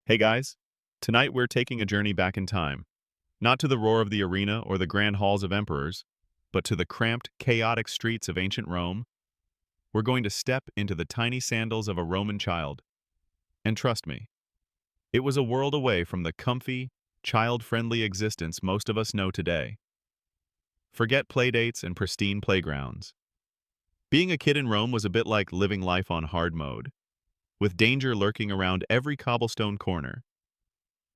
Hey guys, tonight we're taking a journey back in time, not to the roar of the arena or the grand halls of emperors, but to the cramped, chaotic streets of ancient Rome. We're going to step into the tiny sandals of a Roman child. And trust me, it was a world away from the comfy, child-friendly existence most of us know today. Forget playdates and pristine playgrounds. Being a kid in Rome was a bit like living life on hard mode, with danger lurking around every cobblestone corner.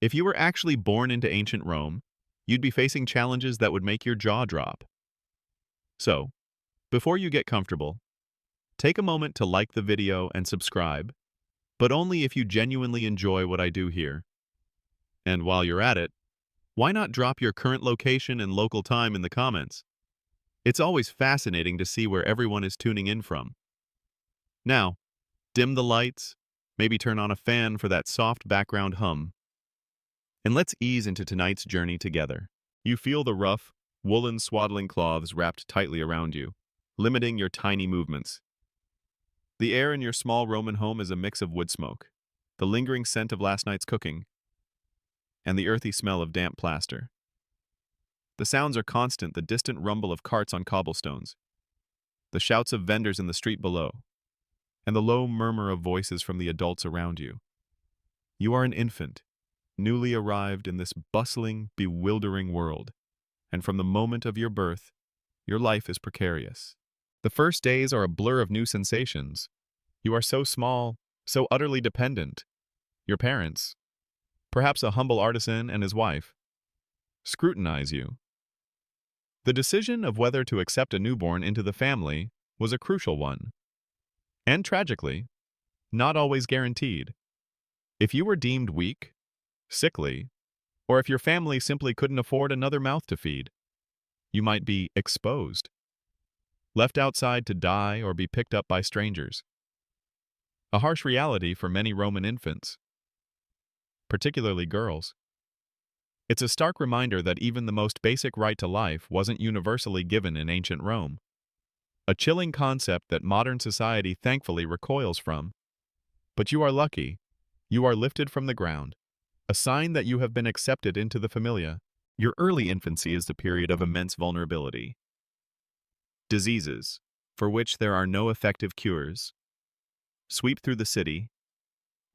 If you were actually born into ancient Rome, you'd be facing challenges that would make your jaw drop. So, before you get comfortable, take a moment to like the video and subscribe, but only if you genuinely enjoy what I do here. And while you're at it, why not drop your current location and local time in the comments? It's always fascinating to see where everyone is tuning in from. Now, dim the lights, maybe turn on a fan for that soft background hum, and let's ease into tonight's journey together. You feel the rough, woolen swaddling cloths wrapped tightly around you, limiting your tiny movements. The air in your small Roman home is a mix of wood smoke, the lingering scent of last night's cooking, and the earthy smell of damp plaster. The sounds are constant, the distant rumble of carts on cobblestones, the shouts of vendors in the street below, and the low murmur of voices from the adults around you. You are an infant, newly arrived in this bustling, bewildering world, and from the moment of your birth, your life is precarious. The first days are a blur of new sensations. You are so small, so utterly dependent. Your parents, perhaps a humble artisan and his wife, scrutinize you. The decision of whether to accept a newborn into the family was a crucial one, and tragically, not always guaranteed. If you were deemed weak, sickly, or if your family simply couldn't afford another mouth to feed, you might be exposed, left outside to die or be picked up by strangers. A harsh reality for many Roman infants, particularly girls. It's a stark reminder that even the most basic right to life wasn't universally given in ancient Rome. A chilling concept that modern society thankfully recoils from. But you are lucky. You are lifted from the ground, a sign that you have been accepted into the familia. Your early infancy is the period of immense vulnerability. Diseases, for which there are no effective cures, sweep through the city,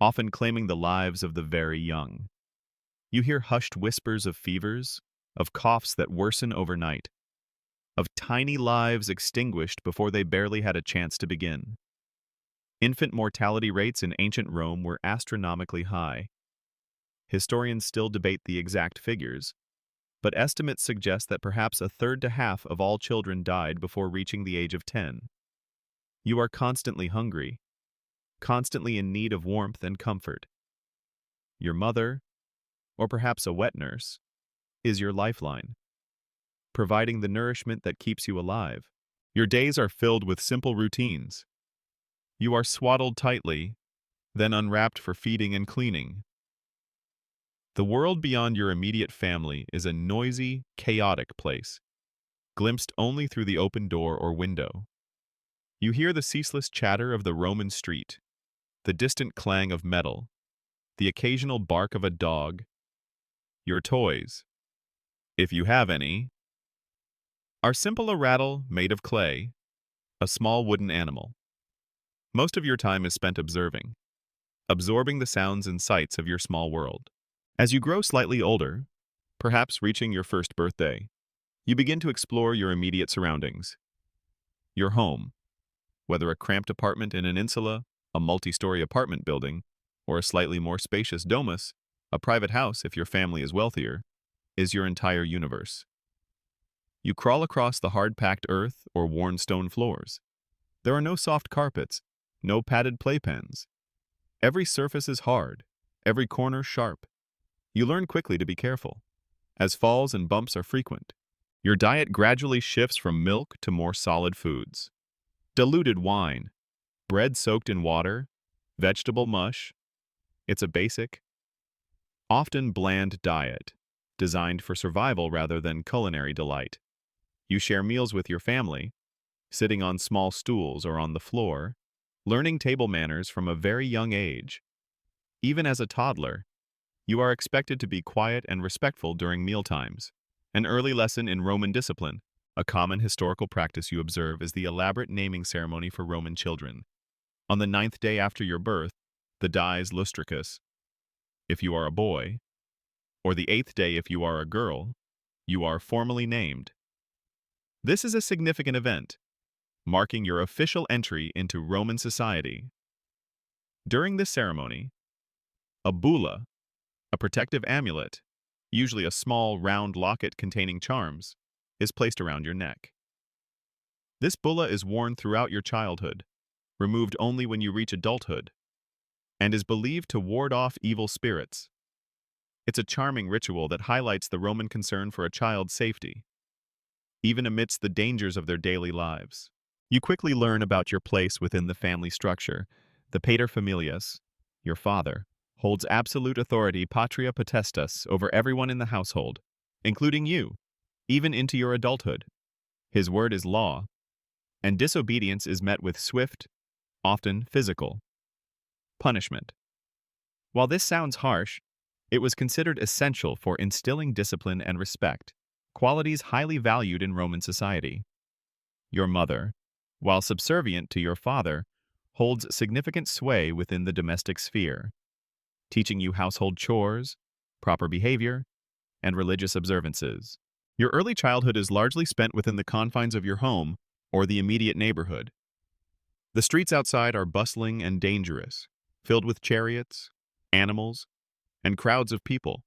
often claiming the lives of the very young. You hear hushed whispers of fevers, of coughs that worsen overnight, of tiny lives extinguished before they barely had a chance to begin. Infant mortality rates in ancient Rome were astronomically high. Historians still debate the exact figures, but estimates suggest that perhaps a third to half of all children died before reaching the age of 10. You are constantly hungry, constantly in need of warmth and comfort. Your mother, or perhaps a wet nurse, is your lifeline, providing the nourishment that keeps you alive. Your days are filled with simple routines. You are swaddled tightly, then unwrapped for feeding and cleaning. The world beyond your immediate family is a noisy, chaotic place, glimpsed only through the open door or window. You hear the ceaseless chatter of the Roman street, the distant clang of metal, the occasional bark of a dog. Your toys, if you have any, are simple a rattle made of clay, a small wooden animal. Most of your time is spent observing, absorbing the sounds and sights of your small world. As you grow slightly older, perhaps reaching your first birthday, you begin to explore your immediate surroundings. Your home, whether a cramped apartment in an insula, a multi-story apartment building, or a slightly more spacious domus, a private house if your family is wealthier, is your entire universe. You crawl across the hard-packed earth or worn stone floors. There are no soft carpets, no padded playpens. Every surface is hard, every corner sharp. You learn quickly to be careful, as falls and bumps are frequent. Your diet gradually shifts from milk to more solid foods. Diluted wine, bread soaked in water, vegetable mush. It's a basic, often bland diet, designed for survival rather than culinary delight. You share meals with your family, sitting on small stools or on the floor, learning table manners from a very young age. Even as a toddler, You are expected to be quiet and respectful during mealtimes. An early lesson in Roman discipline. A common historical practice you observe is the elaborate naming ceremony for Roman children. On the 9th day after your birth, the dies lustricus, if you are a boy, or the 8th day if you are a girl, you are formally named. This is a significant event, marking your official entry into Roman society. During this ceremony, a bulla, a protective amulet, usually a small round locket containing charms, is placed around your neck. This bulla is worn throughout your childhood, removed only when you reach adulthood, and is believed to ward off evil spirits. It's a charming ritual that highlights the Roman concern for a child's safety, even amidst the dangers of their daily lives. You quickly learn about your place within the family structure. The paterfamilias, your father, holds absolute authority patria potestas over everyone in the household, including you, even into your adulthood. His word is law, and disobedience is met with swift, often physical, punishment. While this sounds harsh, it was considered essential for instilling discipline and respect, qualities highly valued in Roman society. Your mother, while subservient to your father, holds significant sway within the domestic sphere, teaching you household chores, proper behavior, and religious observances. Your early childhood is largely spent within the confines of your home or the immediate neighborhood. The streets outside are bustling and dangerous, filled with chariots, animals, and crowds of people.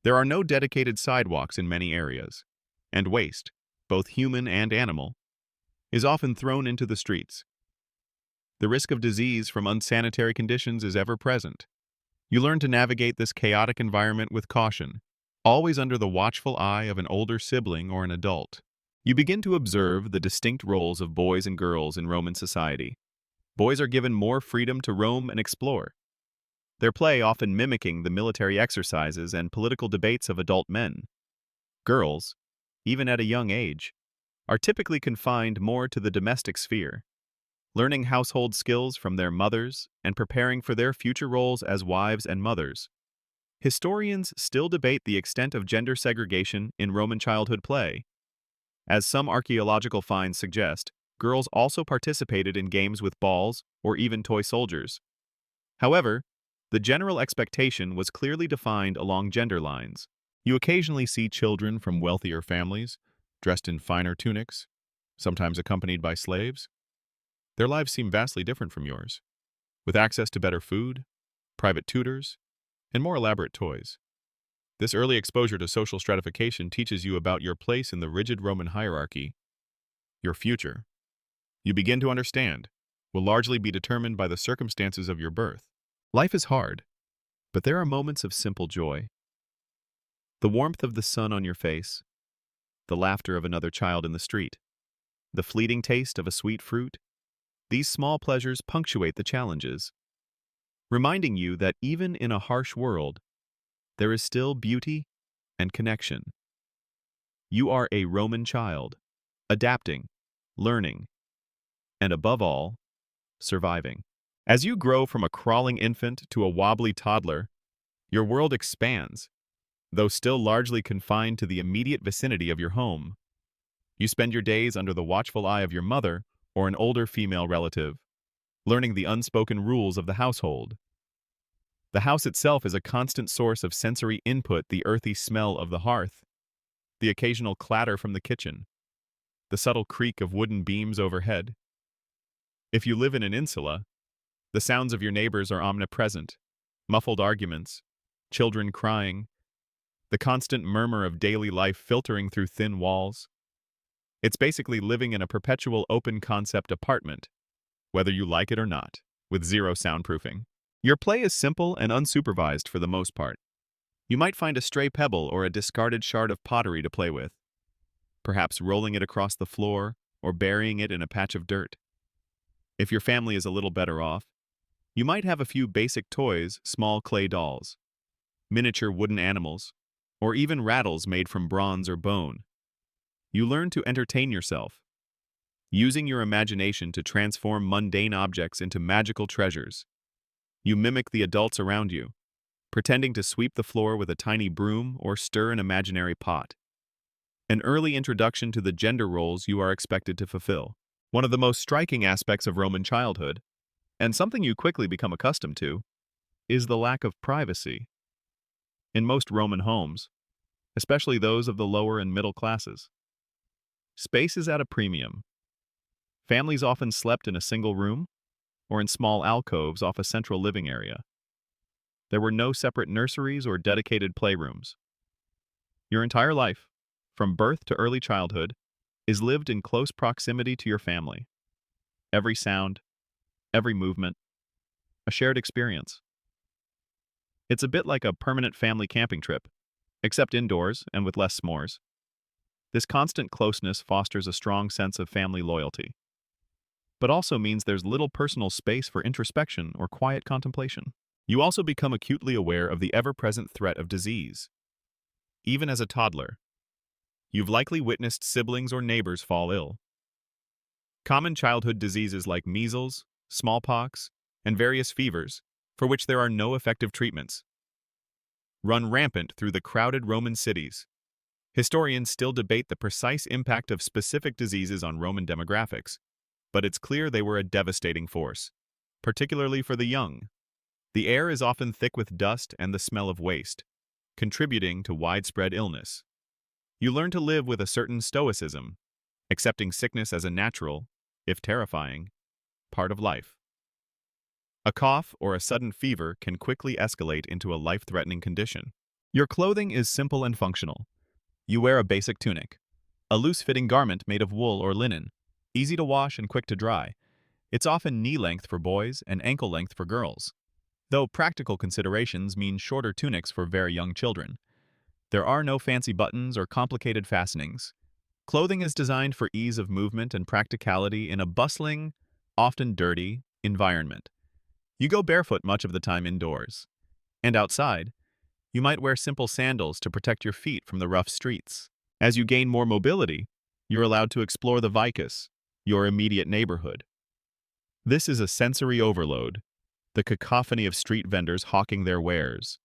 There are no dedicated sidewalks in many areas, and waste, both human and animal, is often thrown into the streets. The risk of disease from unsanitary conditions is ever present. You learn to navigate this chaotic environment with caution, always under the watchful eye of an older sibling or an adult. You begin to observe the distinct roles of boys and girls in Roman society. Boys are given more freedom to roam and explore, their play often mimicking the military exercises and political debates of adult men. Girls, even at a young age, are typically confined more to the domestic sphere, learning household skills from their mothers and preparing for their future roles as wives and mothers. Historians still debate the extent of gender segregation in Roman childhood play. As some archaeological finds suggest, girls also participated in games with balls or even toy soldiers. However, the general expectation was clearly defined along gender lines. You occasionally see children from wealthier families, dressed in finer tunics, sometimes accompanied by slaves. Their lives seem vastly different from yours, with access to better food, private tutors, and more elaborate toys. This early exposure to social stratification teaches you about your place in the rigid Roman hierarchy. Your future, you begin to understand, will largely be determined by the circumstances of your birth. Life is hard, but there are moments of simple joy. The warmth of the sun on your face, the laughter of another child in the street, the fleeting taste of a sweet fruit. These small pleasures punctuate the challenges, reminding you that even in a harsh world, there is still beauty and connection. You are a Roman child, adapting, learning, and above all, surviving. As you grow from a crawling infant to a wobbly toddler, your world expands, though still largely confined to the immediate vicinity of your home. You spend your days under the watchful eye of your mother or an older female relative, learning the unspoken rules of the household. The house itself is a constant source of sensory input: the earthy smell of the hearth, the occasional clatter from the kitchen, the subtle creak of wooden beams overhead. If you live in an insula, the sounds of your neighbors are omnipresent: muffled arguments, children crying, the constant murmur of daily life filtering through thin walls. It's basically living in a perpetual open-concept apartment, whether you like it or not, with zero soundproofing. Your play is simple and unsupervised for the most part. You might find a stray pebble or a discarded shard of pottery to play with, perhaps rolling it across the floor or burying it in a patch of dirt. If your family is a little better off, you might have a few basic toys: small clay dolls, miniature wooden animals, or even rattles made from bronze or bone. You learn to entertain yourself, using your imagination to transform mundane objects into magical treasures. You mimic the adults around you, pretending to sweep the floor with a tiny broom or stir an imaginary pot. An early introduction to the gender roles you are expected to fulfill. One of the most striking aspects of Roman childhood, and something you quickly become accustomed to, is the lack of privacy. In most Roman homes, especially those of the lower and middle classes, space is at a premium. Families often slept in a single room or in small alcoves off a central living area. There were no separate nurseries or dedicated playrooms. Your entire life, from birth to early childhood, is lived in close proximity to your family. Every sound, every movement, a shared experience. It's a bit like a permanent family camping trip, except indoors and with less s'mores. This constant closeness fosters a strong sense of family loyalty, but also means there's little personal space for introspection or quiet contemplation. You also become acutely aware of the ever-present threat of disease. Even as a toddler, you've likely witnessed siblings or neighbors fall ill. Common childhood diseases like measles, smallpox, and various fevers, for which there are no effective treatments, run rampant through the crowded Roman cities. Historians still debate the precise impact of specific diseases on Roman demographics, but it's clear they were a devastating force, particularly for the young. The air is often thick with dust and the smell of waste, contributing to widespread illness. You learn to live with a certain stoicism, accepting sickness as a natural, if terrifying, part of life. A cough or a sudden fever can quickly escalate into a life-threatening condition. Your clothing is simple and functional. You wear a basic tunic, a loose-fitting garment made of wool or linen, easy to wash and quick to dry. It's often knee-length for boys and ankle-length for girls, though practical considerations mean shorter tunics for very young children. There are no fancy buttons or complicated fastenings. Clothing is designed for ease of movement and practicality in a bustling, often dirty, environment. You go barefoot much of the time indoors. And outside, you might wear simple sandals to protect your feet from the rough streets. As you gain more mobility, you're allowed to explore the vicus, your immediate neighborhood. This is a sensory overload, the cacophony of street vendors hawking their wares.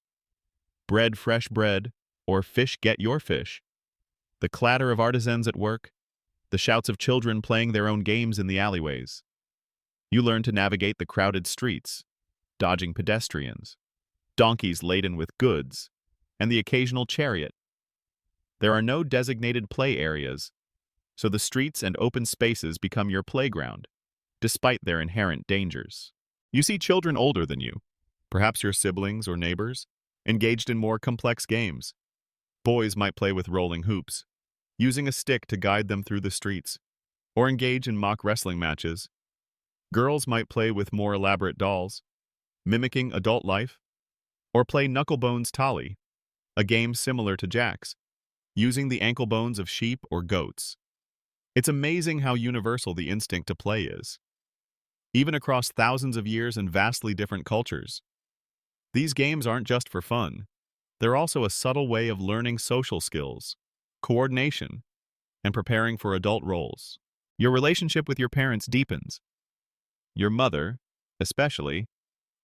Bread, fresh bread, or fish, get your fish. The clatter of artisans at work, the shouts of children playing their own games in the alleyways. You learn to navigate the crowded streets, dodging pedestrians, donkeys laden with goods, and the occasional chariot. There are no designated play areas, so the streets and open spaces become your playground, despite their inherent dangers. You see children older than you, perhaps your siblings or neighbors, engaged in more complex games. Boys might play with rolling hoops, using a stick to guide them through the streets, or engage in mock wrestling matches. Girls might play with more elaborate dolls, mimicking adult life, or play knucklebones tally, a game similar to jacks, using the ankle bones of sheep or goats. It's amazing how universal the instinct to play is, even across thousands of years and vastly different cultures. These games aren't just for fun. They're also a subtle way of learning social skills, coordination, and preparing for adult roles. Your relationship with your parents deepens. Your mother, especially,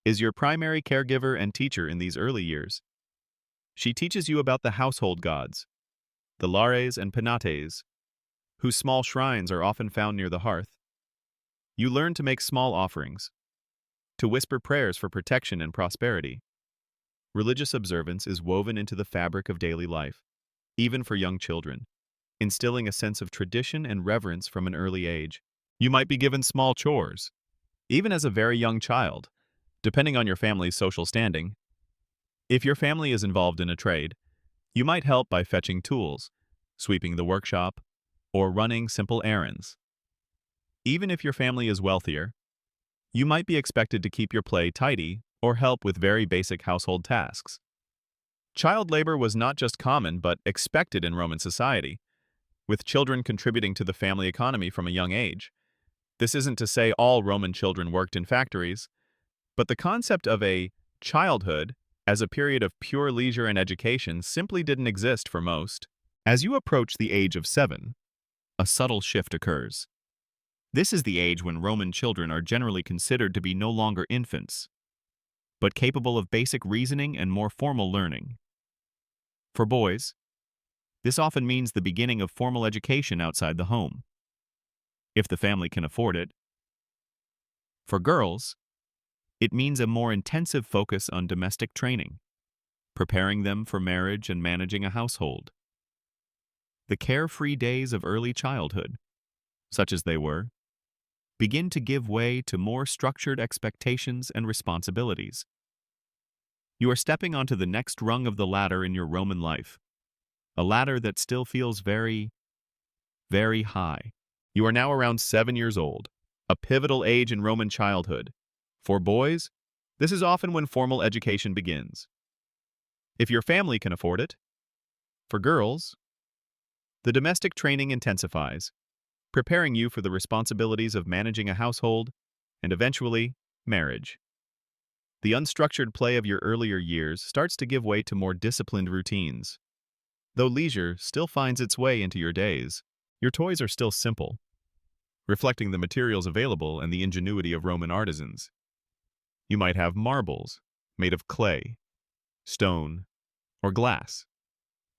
is your primary caregiver and teacher in these early years. She teaches you about the household gods, the lares and penates, whose small shrines are often found near the hearth. You learn to make small offerings, to whisper prayers for protection and prosperity. Religious observance is woven into the fabric of daily life, even for young children, instilling a sense of tradition and reverence from an early age. You might be given small chores, even as a very young child, depending on your family's social standing. If your family is involved in a trade, you might help by fetching tools, sweeping the workshop, or running simple errands. Even if your family is wealthier, you might be expected to keep your play tidy or help with very basic household tasks. Child labor was not just common but expected in Roman society, with children contributing to the family economy from a young age. This isn't to say all Roman children worked in factories, but the concept of a childhood as a period of pure leisure and education simply didn't exist for most. As you approach the age of 7, a subtle shift occurs. This is the age when Roman children are generally considered to be no longer infants. but capable of basic reasoning and more formal learning. For boys, this often means the beginning of formal education outside the home, if the family can afford it. For girls, it means a more intensive focus on domestic training, preparing them for marriage and managing a household. The carefree days of early childhood, such as they were, begin to give way to more structured expectations and responsibilities. You are stepping onto the next rung of the ladder in your Roman life, a ladder that still feels very, very high. You are now around 7 years old, a pivotal age in Roman childhood. For boys, this is often when formal education begins, if your family can afford it. For girls, the domestic training intensifies, preparing you for the responsibilities of managing a household and eventually, marriage. The unstructured play of your earlier years starts to give way to more disciplined routines. Though leisure still finds its way into your days, your toys are still simple, reflecting the materials available and the ingenuity of Roman artisans. You might have marbles, made of clay, stone, or glass,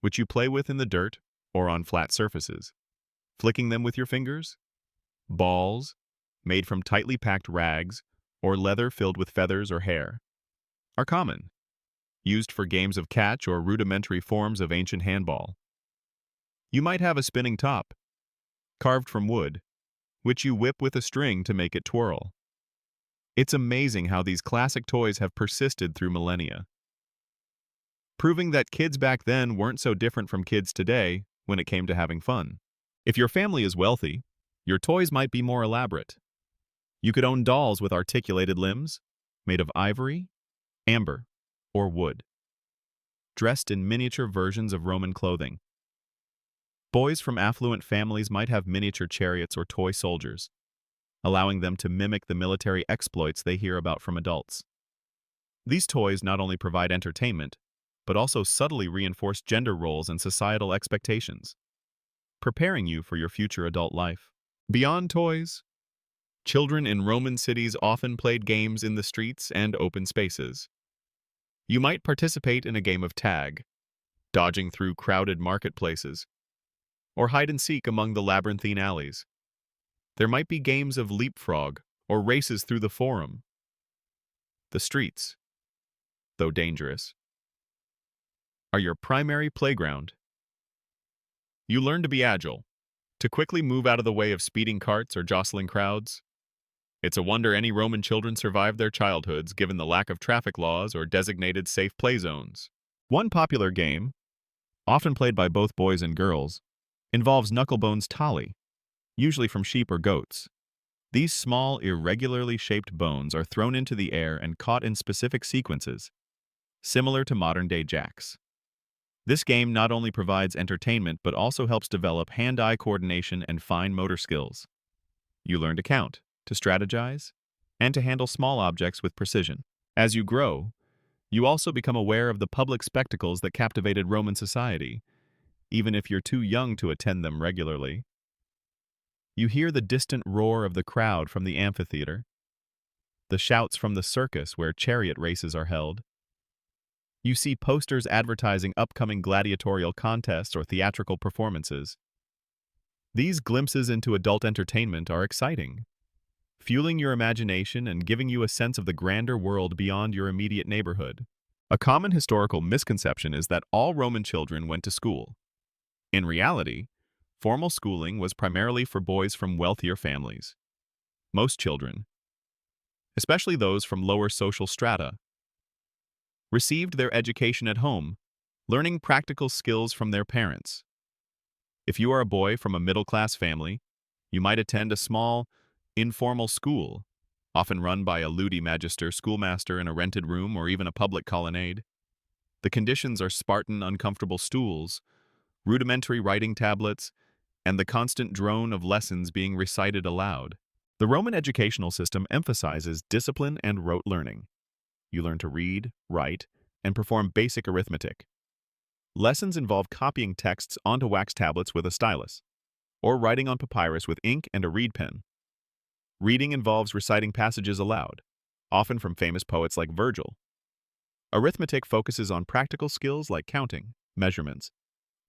which you play with in the dirt or on flat surfaces, flicking them with your fingers. Balls, made from tightly packed rags or leather filled with feathers or hair, are common, used for games of catch or rudimentary forms of ancient handball. You might have a spinning top, carved from wood, which you whip with a string to make it twirl. It's amazing how these classic toys have persisted through millennia, proving that kids back then weren't so different from kids today when it came to having fun. If your family is wealthy, your toys might be more elaborate. You could own dolls with articulated limbs, made of ivory, amber, or wood, dressed in miniature versions of Roman clothing. Boys from affluent families might have miniature chariots or toy soldiers, allowing them to mimic the military exploits they hear about from adults. These toys not only provide entertainment, but also subtly reinforce gender roles and societal expectations, preparing you for your future adult life. Beyond toys, children in Roman cities often played games in the streets and open spaces. You might participate in a game of tag, dodging through crowded marketplaces, or hide and seek among the labyrinthine alleys. There might be games of leapfrog or races through the forum. The streets, though dangerous, are your primary playground. You learn to be agile, to quickly move out of the way of speeding carts or jostling crowds. It's a wonder any Roman children survived their childhoods given the lack of traffic laws or designated safe play zones. One popular game, often played by both boys and girls, involves knucklebones tali, usually from sheep or goats. These small, irregularly shaped bones are thrown into the air and caught in specific sequences, similar to modern-day jacks. This game not only provides entertainment but also helps develop hand-eye coordination and fine motor skills. You learn to count, to strategize, and to handle small objects with precision. As you grow, you also become aware of the public spectacles that captivated Roman society, even if you're too young to attend them regularly. You hear the distant roar of the crowd from the amphitheater, the shouts from the circus where chariot races are held. You see posters advertising upcoming gladiatorial contests or theatrical performances. These glimpses into adult entertainment are exciting, fueling your imagination and giving you a sense of the grander world beyond your immediate neighborhood. A common historical misconception is that all Roman children went to school. In reality, formal schooling was primarily for boys from wealthier families. Most children, especially those from lower social strata, received their education at home, learning practical skills from their parents. If you are a boy from a middle-class family, you might attend a small, informal school, often run by a ludi magister schoolmaster in a rented room or even a public colonnade. The conditions are Spartan, uncomfortable stools, rudimentary writing tablets, and the constant drone of lessons being recited aloud. The Roman educational system emphasizes discipline and rote learning. You learn to read, write, and perform basic arithmetic. Lessons involve copying texts onto wax tablets with a stylus, or writing on papyrus with ink and a reed pen. Reading involves reciting passages aloud, often from famous poets like Virgil. Arithmetic focuses on practical skills like counting, measurements,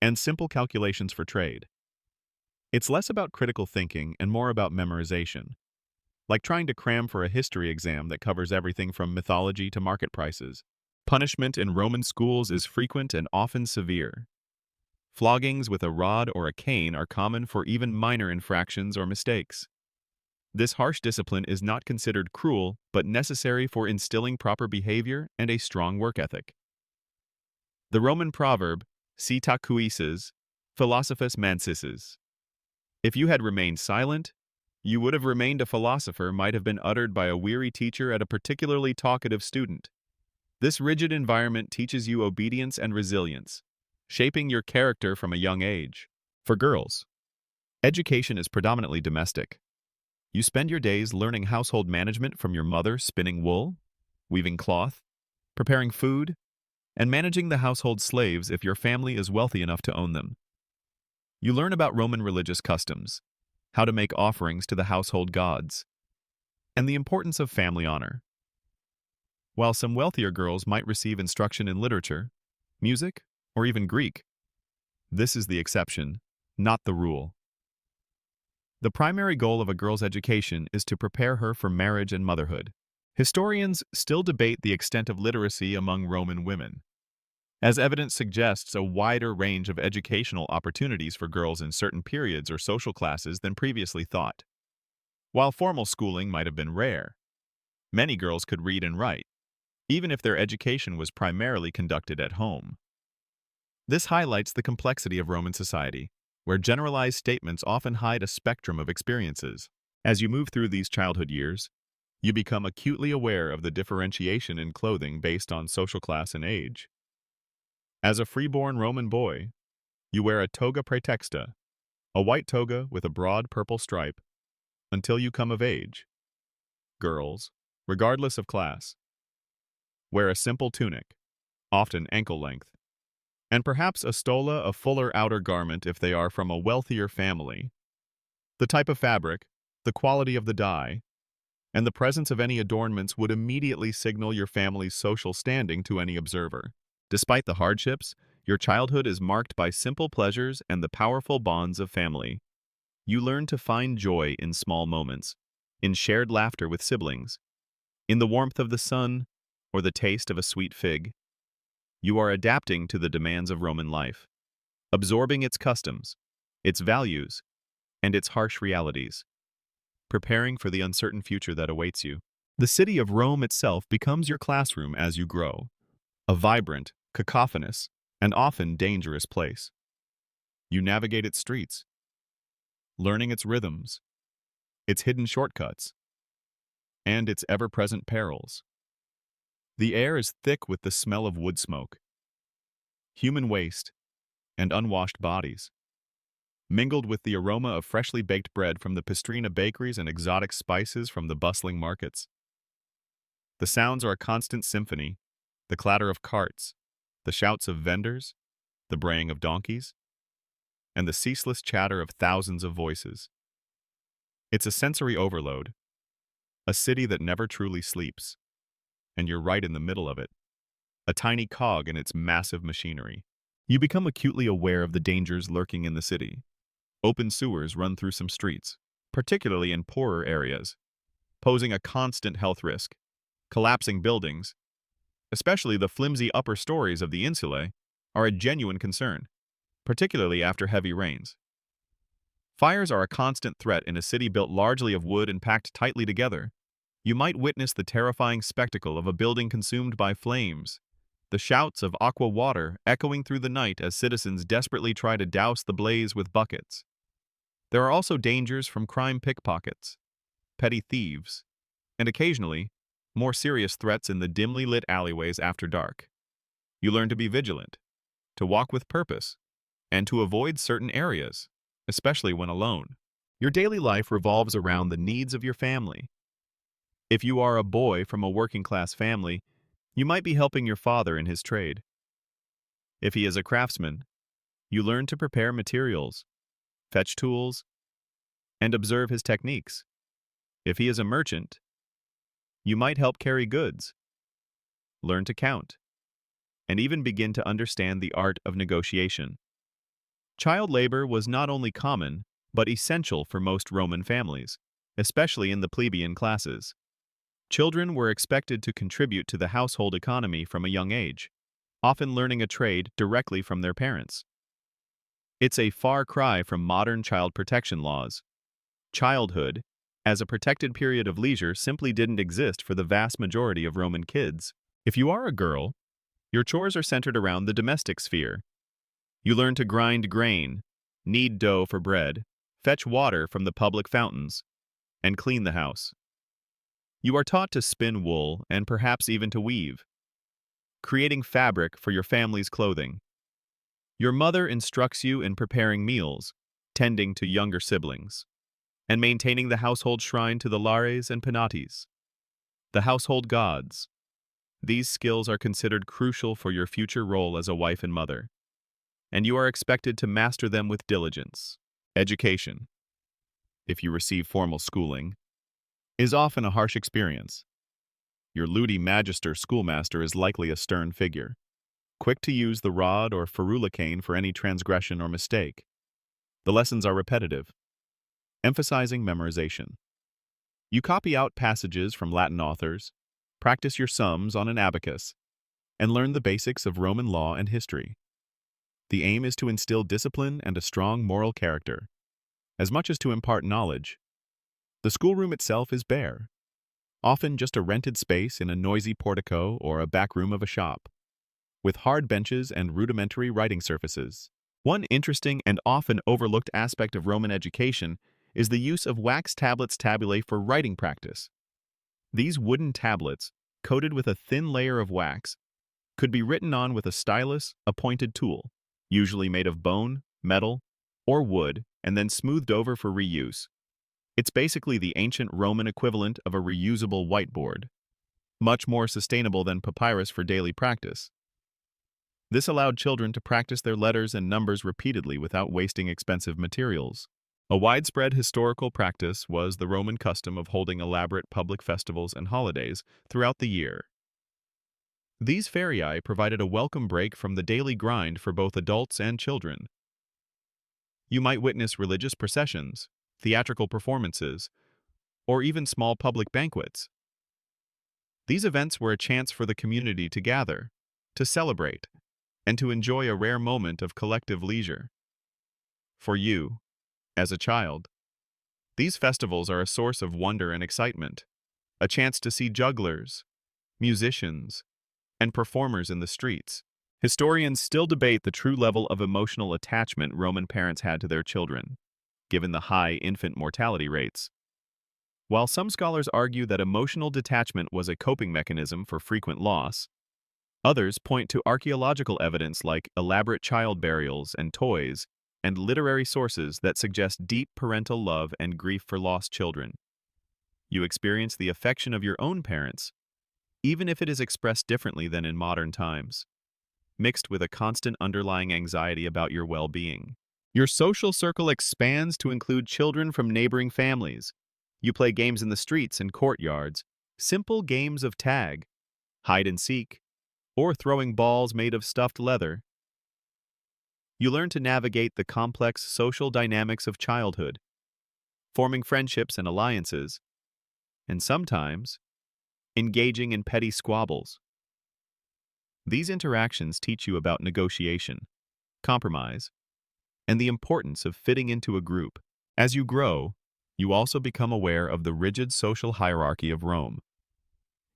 and simple calculations for trade. It's less about critical thinking and more about memorization, like trying to cram for a history exam that covers everything from mythology to market prices. Punishment in Roman schools is frequent and often severe. Floggings with a rod or a cane are common for even minor infractions or mistakes. This harsh discipline is not considered cruel, but necessary for instilling proper behavior and a strong work ethic. The Roman proverb, si ta cuises, philosophus mansises. If you had remained silent, you would have remained a philosopher might have been uttered by a weary teacher at a particularly talkative student. This rigid environment teaches you obedience and resilience, shaping your character from a young age. For girls, education is predominantly domestic. You spend your days learning household management from your mother, spinning wool, weaving cloth, preparing food, and managing the household slaves if your family is wealthy enough to own them. You learn about Roman religious customs, how to make offerings to the household gods, and the importance of family honor. While some wealthier girls might receive instruction in literature, music, or even Greek, this is the exception, not the rule. The primary goal of a girl's education is to prepare her for marriage and motherhood. Historians still debate the extent of literacy among Roman women, as evidence suggests a wider range of educational opportunities for girls in certain periods or social classes than previously thought. While formal schooling might have been rare, many girls could read and write, even if their education was primarily conducted at home. This highlights the complexity of Roman society, where generalized statements often hide a spectrum of experiences. As you move through these childhood years, you become acutely aware of the differentiation in clothing based on social class and age. As a freeborn Roman boy, you wear a toga praetexta, a white toga with a broad purple stripe, until you come of age. Girls, regardless of class, wear a simple tunic, often ankle-length, and perhaps a stola, a fuller outer garment if they are from a wealthier family. The type of fabric, the quality of the dye, and the presence of any adornments would immediately signal your family's social standing to any observer. Despite the hardships, your childhood is marked by simple pleasures and the powerful bonds of family. You learn to find joy in small moments, in shared laughter with siblings, in the warmth of the sun, or the taste of a sweet fig. You are adapting to the demands of Roman life, absorbing its customs, its values, and its harsh realities, preparing for the uncertain future that awaits you. The city of Rome itself becomes your classroom as you grow, a vibrant, cacophonous, and often dangerous place. You navigate its streets, learning its rhythms, its hidden shortcuts, and its ever-present perils. The air is thick with the smell of wood smoke, human waste, and unwashed bodies, mingled with the aroma of freshly baked bread from the Pistrina bakeries and exotic spices from the bustling markets. The sounds are a constant symphony, the clatter of carts, the shouts of vendors, the braying of donkeys, and the ceaseless chatter of thousands of voices. It's a sensory overload, a city that never truly sleeps, and you're right in the middle of it, a tiny cog in its massive machinery. You become acutely aware of the dangers lurking in the city. Open sewers run through some streets, particularly in poorer areas, posing a constant health risk. Collapsing buildings, especially the flimsy upper stories of the insulae, are a genuine concern, particularly after heavy rains. Fires are a constant threat in a city built largely of wood and packed tightly together. You might witness the terrifying spectacle of a building consumed by flames, the shouts of aqua water echoing through the night as citizens desperately try to douse the blaze with buckets. There are also dangers from crime pickpockets, petty thieves, and occasionally, more serious threats in the dimly lit alleyways after dark. You learn to be vigilant, to walk with purpose, and to avoid certain areas, especially when alone. Your daily life revolves around the needs of your family. If you are a boy from a working-class family, you might be helping your father in his trade. If he is a craftsman, you learn to prepare materials, fetch tools, and observe his techniques. If he is a merchant, you might help carry goods, learn to count, and even begin to understand the art of negotiation. Child labor was not only common, but essential for most Roman families, especially in the plebeian classes. Children were expected to contribute to the household economy from a young age, often learning a trade directly from their parents. It's a far cry from modern child protection laws. Childhood, as a protected period of leisure, simply didn't exist for the vast majority of Roman kids. If you are a girl, your chores are centered around the domestic sphere. You learn to grind grain, knead dough for bread, fetch water from the public fountains, and clean the house. You are taught to spin wool and perhaps even to weave, creating fabric for your family's clothing. Your mother instructs you in preparing meals, tending to younger siblings, and maintaining the household shrine to the Lares and Penates, the household gods. These skills are considered crucial for your future role as a wife and mother, and you are expected to master them with diligence. Education, if you receive formal schooling, is often a harsh experience. Your ludi magister schoolmaster is likely a stern figure, quick to use the rod or ferula cane for any transgression or mistake. The lessons are repetitive, emphasizing memorization. You copy out passages from Latin authors, practice your sums on an abacus, and learn the basics of Roman law and history. The aim is to instill discipline and a strong moral character, as much as to impart knowledge. The schoolroom itself is bare, often just a rented space in a noisy portico or a back room of a shop, with hard benches and rudimentary writing surfaces. One interesting and often overlooked aspect of Roman education is the use of wax tablets tabulae for writing practice. These wooden tablets, coated with a thin layer of wax, could be written on with a stylus, a pointed tool, usually made of bone, metal, or wood, and then smoothed over for reuse. It's basically the ancient Roman equivalent of a reusable whiteboard, much more sustainable than papyrus for daily practice. This allowed children to practice their letters and numbers repeatedly without wasting expensive materials. A widespread historical practice was the Roman custom of holding elaborate public festivals and holidays throughout the year. These ferii provided a welcome break from the daily grind for both adults and children. You might witness religious processions, theatrical performances, or even small public banquets. These events were a chance for the community to gather, to celebrate, and to enjoy a rare moment of collective leisure. For you, as a child, these festivals are a source of wonder and excitement, a chance to see jugglers, musicians, and performers in the streets. Historians still debate the true level of emotional attachment Roman parents had to their children, given the high infant mortality rates. While some scholars argue that emotional detachment was a coping mechanism for frequent loss, others point to archaeological evidence like elaborate child burials and toys and literary sources that suggest deep parental love and grief for lost children. You experience the affection of your own parents, even if it is expressed differently than in modern times, mixed with a constant underlying anxiety about your well-being. Your social circle expands to include children from neighboring families. You play games in the streets and courtyards, simple games of tag, hide and seek, or throwing balls made of stuffed leather. You learn to navigate the complex social dynamics of childhood, forming friendships and alliances, and sometimes engaging in petty squabbles. These interactions teach you about negotiation, compromise, and the importance of fitting into a group. As you grow, you also become aware of the rigid social hierarchy of Rome.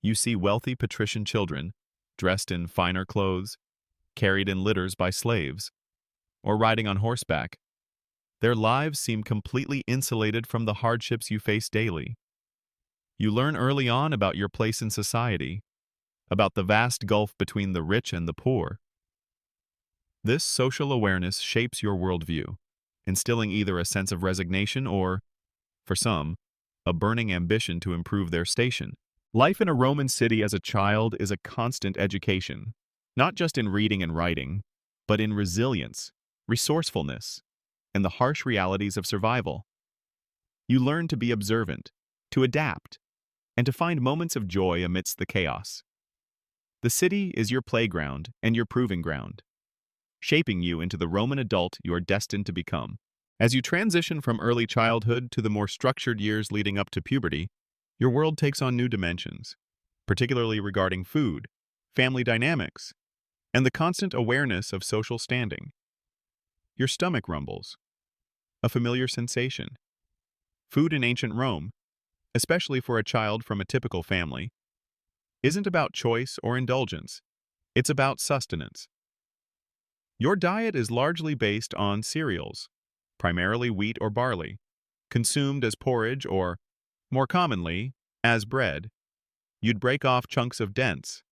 You see wealthy patrician children, dressed in finer clothes, carried in litters by slaves, or riding on horseback. Their lives seem completely insulated from the hardships you face daily. You learn early on about your place in society, about the vast gulf between the rich and the poor. This social awareness shapes your worldview, instilling either a sense of resignation or, for some, a burning ambition to improve their station. Life in a Roman city as a child is a constant education, not just in reading and writing, but in resilience, resourcefulness, and the harsh realities of survival. You learn to be observant, to adapt, and to find moments of joy amidst the chaos. The city is your playground and your proving ground, shaping you into the Roman adult you are destined to become. As you transition from early childhood to the more structured years leading up to puberty, your world takes on new dimensions, particularly regarding food, family dynamics, and the constant awareness of social standing. Your stomach rumbles, a familiar sensation. Food in ancient Rome, especially for a child from a typical family, isn't about choice or indulgence. It's about sustenance. Your diet is largely based on cereals, primarily wheat or barley, consumed as porridge or, more commonly, as bread. You'd break off chunks of dense,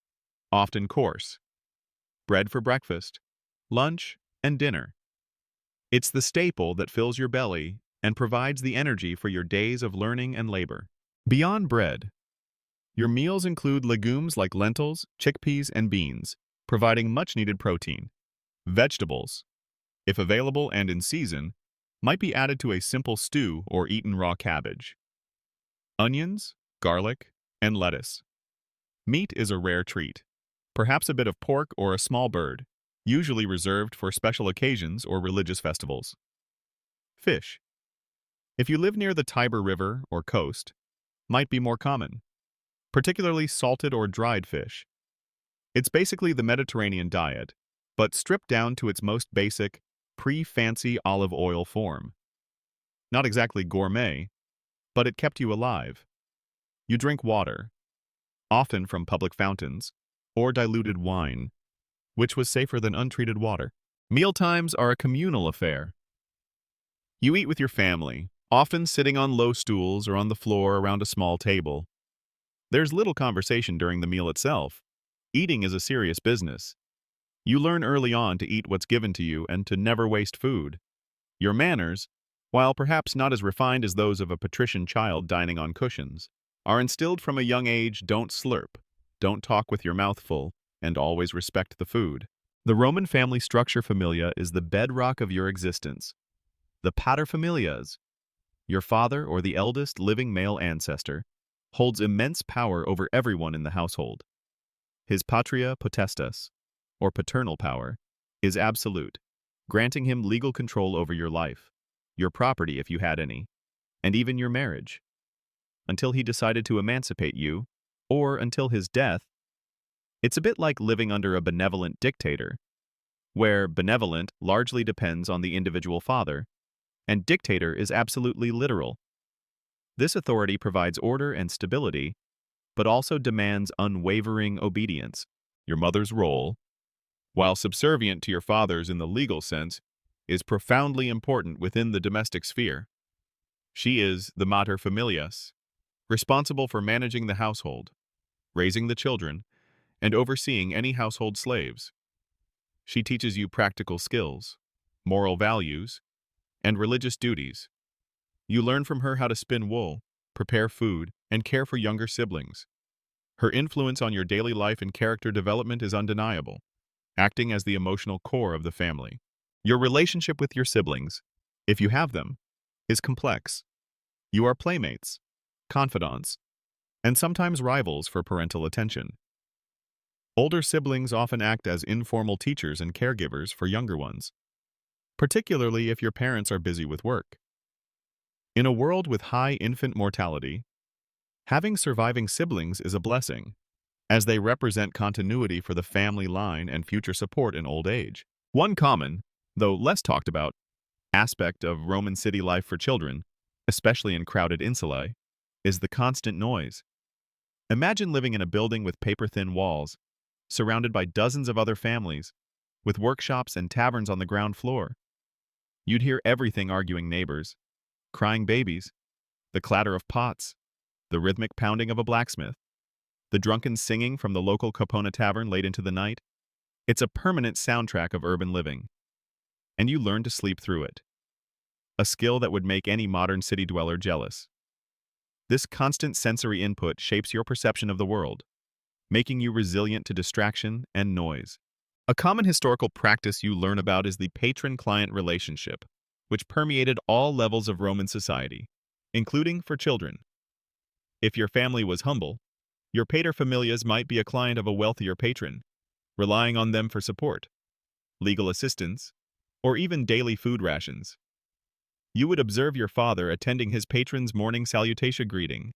often coarse, bread for breakfast, lunch, and dinner. It's the staple that fills your belly and provides the energy for your days of learning and labor. Beyond bread, your meals include legumes like lentils, chickpeas, and beans, providing much-needed protein. Vegetables, if available and in season, might be added to a simple stew or eaten raw cabbage. Onions, garlic, and lettuce. Meat is a rare treat, perhaps a bit of pork or a small bird, usually reserved for special occasions or religious festivals. Fish, if you live near the Tiber River or coast, might be more common, particularly salted or dried fish. It's basically the Mediterranean diet, but stripped down to its most basic, pre-fancy olive oil form. Not exactly gourmet, but it kept you alive. You drink water, often from public fountains, or diluted wine, which was safer than untreated water. Mealtimes are a communal affair. You eat with your family, often sitting on low stools or on the floor around a small table. There's little conversation during the meal itself. Eating is a serious business. You learn early on to eat what's given to you and to never waste food. Your manners, while perhaps not as refined as those of a patrician child dining on cushions, are instilled from a young age. Don't slurp, don't talk with your mouth full, and always respect the food. The Roman family structure familia is the bedrock of your existence. The paterfamilias, your father or the eldest living male ancestor, holds immense power over everyone in the household. His patria potestas, or paternal power, is absolute, granting him legal control over your life, your property if you had any, and even your marriage, until he decided to emancipate you, or until his death. It's a bit like living under a benevolent dictator, where benevolent largely depends on the individual father, and dictator is absolutely literal. This authority provides order and stability, but also demands unwavering obedience. Your mother's role, while subservient to your father's in the legal sense, is profoundly important within the domestic sphere. She is the mater familias, responsible for managing the household, raising the children, and overseeing any household slaves. She teaches you practical skills, moral values, and religious duties. You learn from her how to spin wool, prepare food, and care for younger siblings. Her influence on your daily life and character development is undeniable, acting as the emotional core of the family. Your relationship with your siblings, if you have them, is complex. You are playmates, confidants, and sometimes rivals for parental attention. Older siblings often act as informal teachers and caregivers for younger ones, particularly if your parents are busy with work. In a world with high infant mortality, having surviving siblings is a blessing, as they represent continuity for the family line and future support in old age. One common, though less talked about, aspect of Roman city life for children, especially in crowded insulae, is the constant noise. Imagine living in a building with paper-thin walls, surrounded by dozens of other families, with workshops and taverns on the ground floor. You'd hear everything: arguing neighbors, crying babies, the clatter of pots, the rhythmic pounding of a blacksmith, the drunken singing from the local Capona tavern late into the night. It's a permanent soundtrack of urban living, and you learn to sleep through it, a skill that would make any modern city dweller jealous. This constant sensory input shapes your perception of the world, making you resilient to distraction and noise. A common historical practice you learn about is the patron-client relationship, which permeated all levels of Roman society, including for children. If your family was humble, Your paterfamilias might be a client of a wealthier patron, relying on them for support, legal assistance, or even daily food rations. You would observe your father attending his patron's morning salutation greeting,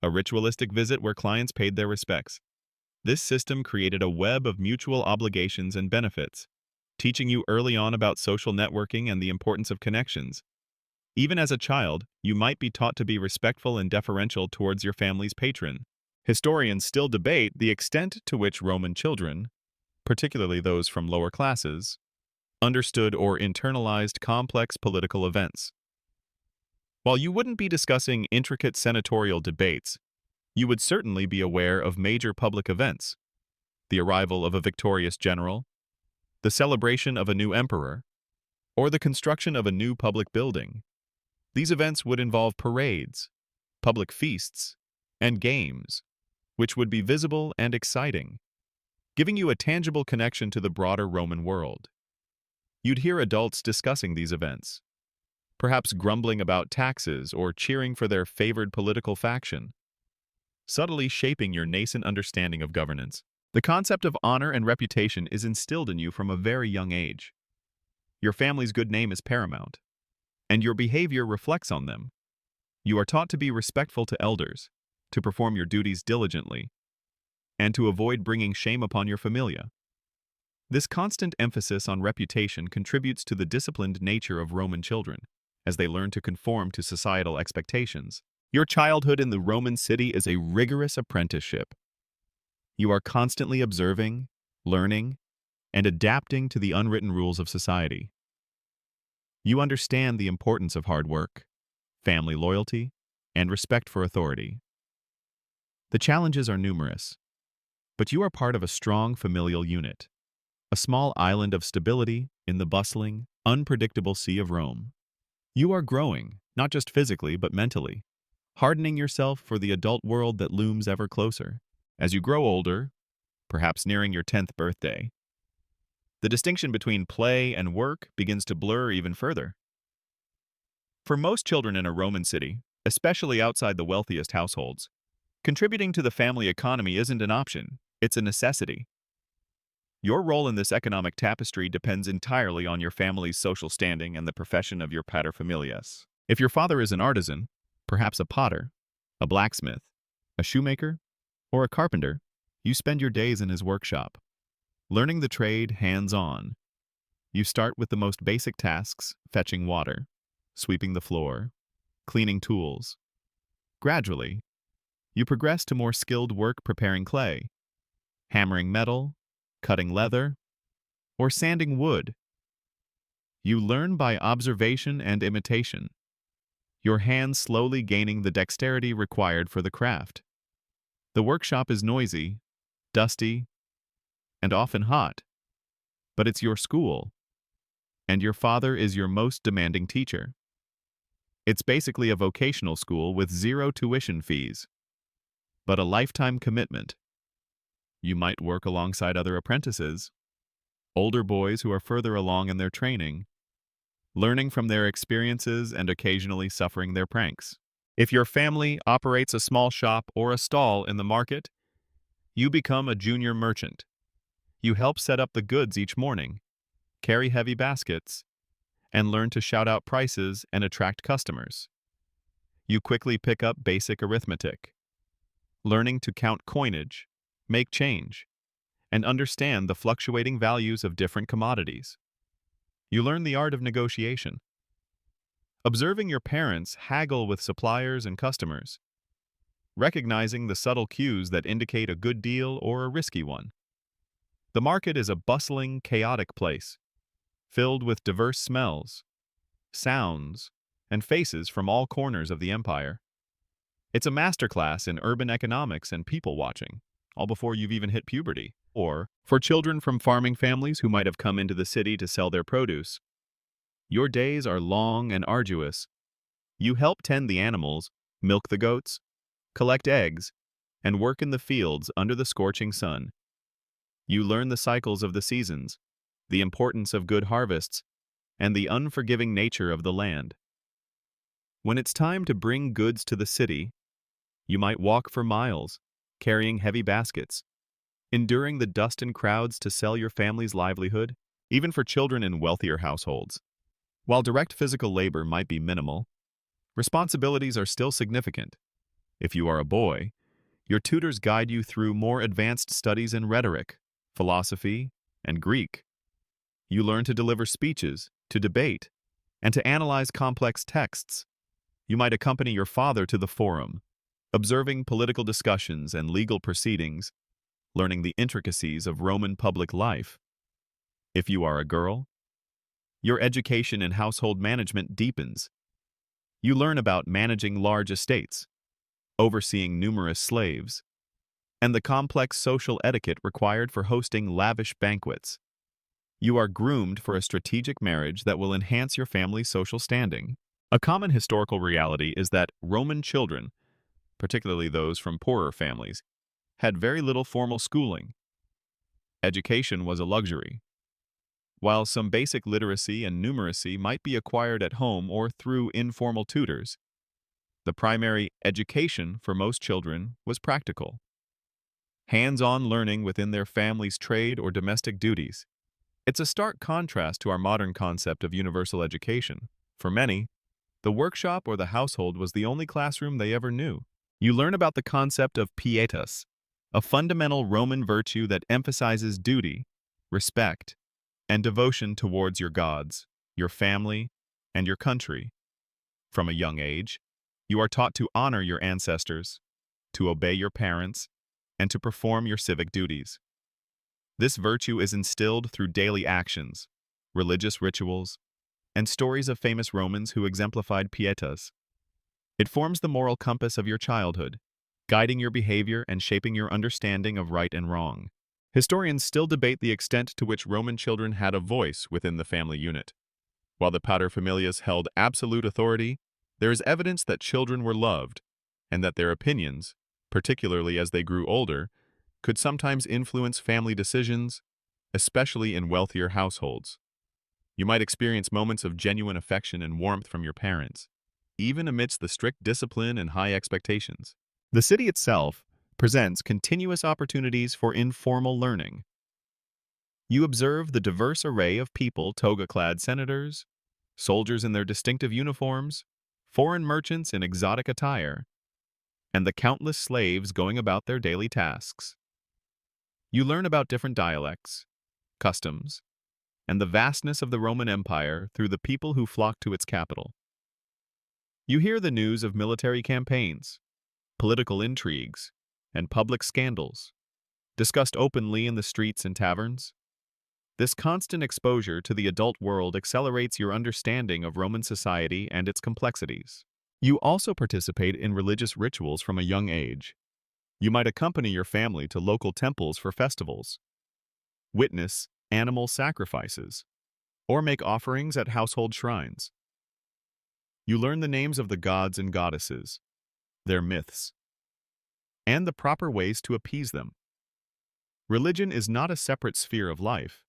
a ritualistic visit where clients paid their respects. This system created a web of mutual obligations and benefits, teaching you early on about social networking and the importance of connections. Even as a child, you might be taught to be respectful and deferential towards your family's patron. Historians still debate the extent to which Roman children, particularly those from lower classes, understood or internalized complex political events. While you wouldn't be discussing intricate senatorial debates, you would certainly be aware of major public events: the arrival of a victorious general, the celebration of a new emperor, or the construction of a new public building. These events would involve parades, public feasts, and games, which would be visible and exciting, giving you a tangible connection to the broader Roman world. You'd hear adults discussing these events, perhaps grumbling about taxes or cheering for their favored political faction, subtly shaping your nascent understanding of governance. The concept of honor and reputation is instilled in you from a very young age. Your family's good name is paramount, and your behavior reflects on them. You are taught to be respectful to elders, to perform your duties diligently, and to avoid bringing shame upon your familia. This constant emphasis on reputation contributes to the disciplined nature of Roman children, as they learn to conform to societal expectations. Your childhood in the Roman city is a rigorous apprenticeship. You are constantly observing, learning, and adapting to the unwritten rules of society. You understand the importance of hard work, family loyalty, and respect for authority. The challenges are numerous, but you are part of a strong familial unit, a small island of stability in the bustling, unpredictable sea of Rome. You are growing, not just physically but mentally, hardening yourself for the adult world that looms ever closer. As you grow older, perhaps nearing your 10th birthday, the distinction between play and work begins to blur even further. For most children in a Roman city, especially outside the wealthiest households, contributing to the family economy isn't an option, it's a necessity. Your role in this economic tapestry depends entirely on your family's social standing and the profession of your paterfamilias. If your father is an artisan, perhaps a potter, a blacksmith, a shoemaker, or a carpenter, you spend your days in his workshop, learning the trade hands-on. You start with the most basic tasks: fetching water, sweeping the floor, cleaning tools. Gradually, you progress to more skilled work preparing clay, hammering metal, cutting leather, or sanding wood. You learn by observation and imitation, your hands slowly gaining the dexterity required for the craft. The workshop is noisy, dusty, and often hot, but it's your school, and your father is your most demanding teacher. It's basically a vocational school with zero tuition fees, but a lifetime commitment. You might work alongside other apprentices, older boys who are further along in their training, learning from their experiences and occasionally suffering their pranks. If your family operates a small shop or a stall in the market, you become a junior merchant. You help set up the goods each morning, carry heavy baskets, and learn to shout out prices and attract customers. You quickly pick up basic arithmetic, learning to count coinage, make change, and understand the fluctuating values of different commodities. You learn the art of negotiation, observing your parents haggle with suppliers and customers, recognizing the subtle cues that indicate a good deal or a risky one. The market is a bustling, chaotic place, filled with diverse smells, sounds, and faces from all corners of the empire. It's a masterclass in urban economics and people watching, all before you've even hit puberty. Or, for children from farming families who might have come into the city to sell their produce, your days are long and arduous. You help tend the animals, milk the goats, collect eggs, and work in the fields under the scorching sun. You learn the cycles of the seasons, the importance of good harvests, and the unforgiving nature of the land. When it's time to bring goods to the city, you might walk for miles, carrying heavy baskets, enduring the dust and crowds to sell your family's livelihood, even for children in wealthier households. While direct physical labor might be minimal, responsibilities are still significant. If you are a boy, your tutors guide you through more advanced studies in rhetoric, philosophy, and Greek. You learn to deliver speeches, to debate, and to analyze complex texts. You might accompany your father to the forum, observing political discussions and legal proceedings, learning the intricacies of Roman public life. If you are a girl, your education in household management deepens. You learn about managing large estates, overseeing numerous slaves, and the complex social etiquette required for hosting lavish banquets. You are groomed for a strategic marriage that will enhance your family's social standing. A common historical reality is that Roman children, particularly those from poorer families, had very little formal schooling. Education was a luxury. While some basic literacy and numeracy might be acquired at home or through informal tutors, the primary education for most children was practical. Hands-on learning within their family's trade or domestic duties. It's a stark contrast to our modern concept of universal education. For many, the workshop or the household was the only classroom they ever knew. You learn about the concept of pietas, a fundamental Roman virtue that emphasizes duty, respect, and devotion towards your gods, your family, and your country. From a young age, you are taught to honor your ancestors, to obey your parents, and to perform your civic duties. This virtue is instilled through daily actions, religious rituals, and stories of famous Romans who exemplified pietas. It forms the moral compass of your childhood, guiding your behavior and shaping your understanding of right and wrong. Historians still debate the extent to which Roman children had a voice within the family unit. While the paterfamilias held absolute authority, there is evidence that children were loved, and that their opinions, particularly as they grew older, could sometimes influence family decisions, especially in wealthier households. You might experience moments of genuine affection and warmth from your parents, even amidst the strict discipline and high expectations. The city itself presents continuous opportunities for informal learning. You observe the diverse array of people: toga-clad senators, soldiers in their distinctive uniforms, foreign merchants in exotic attire, and the countless slaves going about their daily tasks. You learn about different dialects, customs, and the vastness of the Roman Empire through the people who flock to its capital. You hear the news of military campaigns, political intrigues, and public scandals, discussed openly in the streets and taverns. This constant exposure to the adult world accelerates your understanding of Roman society and its complexities. You also participate in religious rituals from a young age. You might accompany your family to local temples for festivals, witness animal sacrifices, or make offerings at household shrines. You learn the names of the gods and goddesses, their myths, and the proper ways to appease them. Religion is not a separate sphere of life.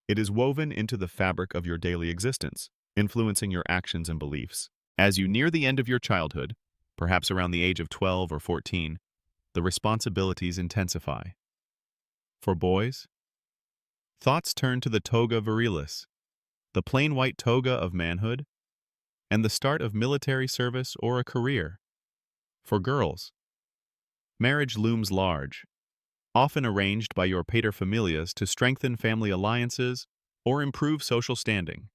It is woven into the fabric of your daily existence, influencing your actions and beliefs. As you near the end of your childhood, perhaps around the age of 12 or 14, the responsibilities intensify. For boys, thoughts turn to the toga virilis, the plain white toga of manhood, and the start of military service or a career. For girls, marriage looms large, often arranged by your paterfamilias to strengthen family alliances or improve social standing.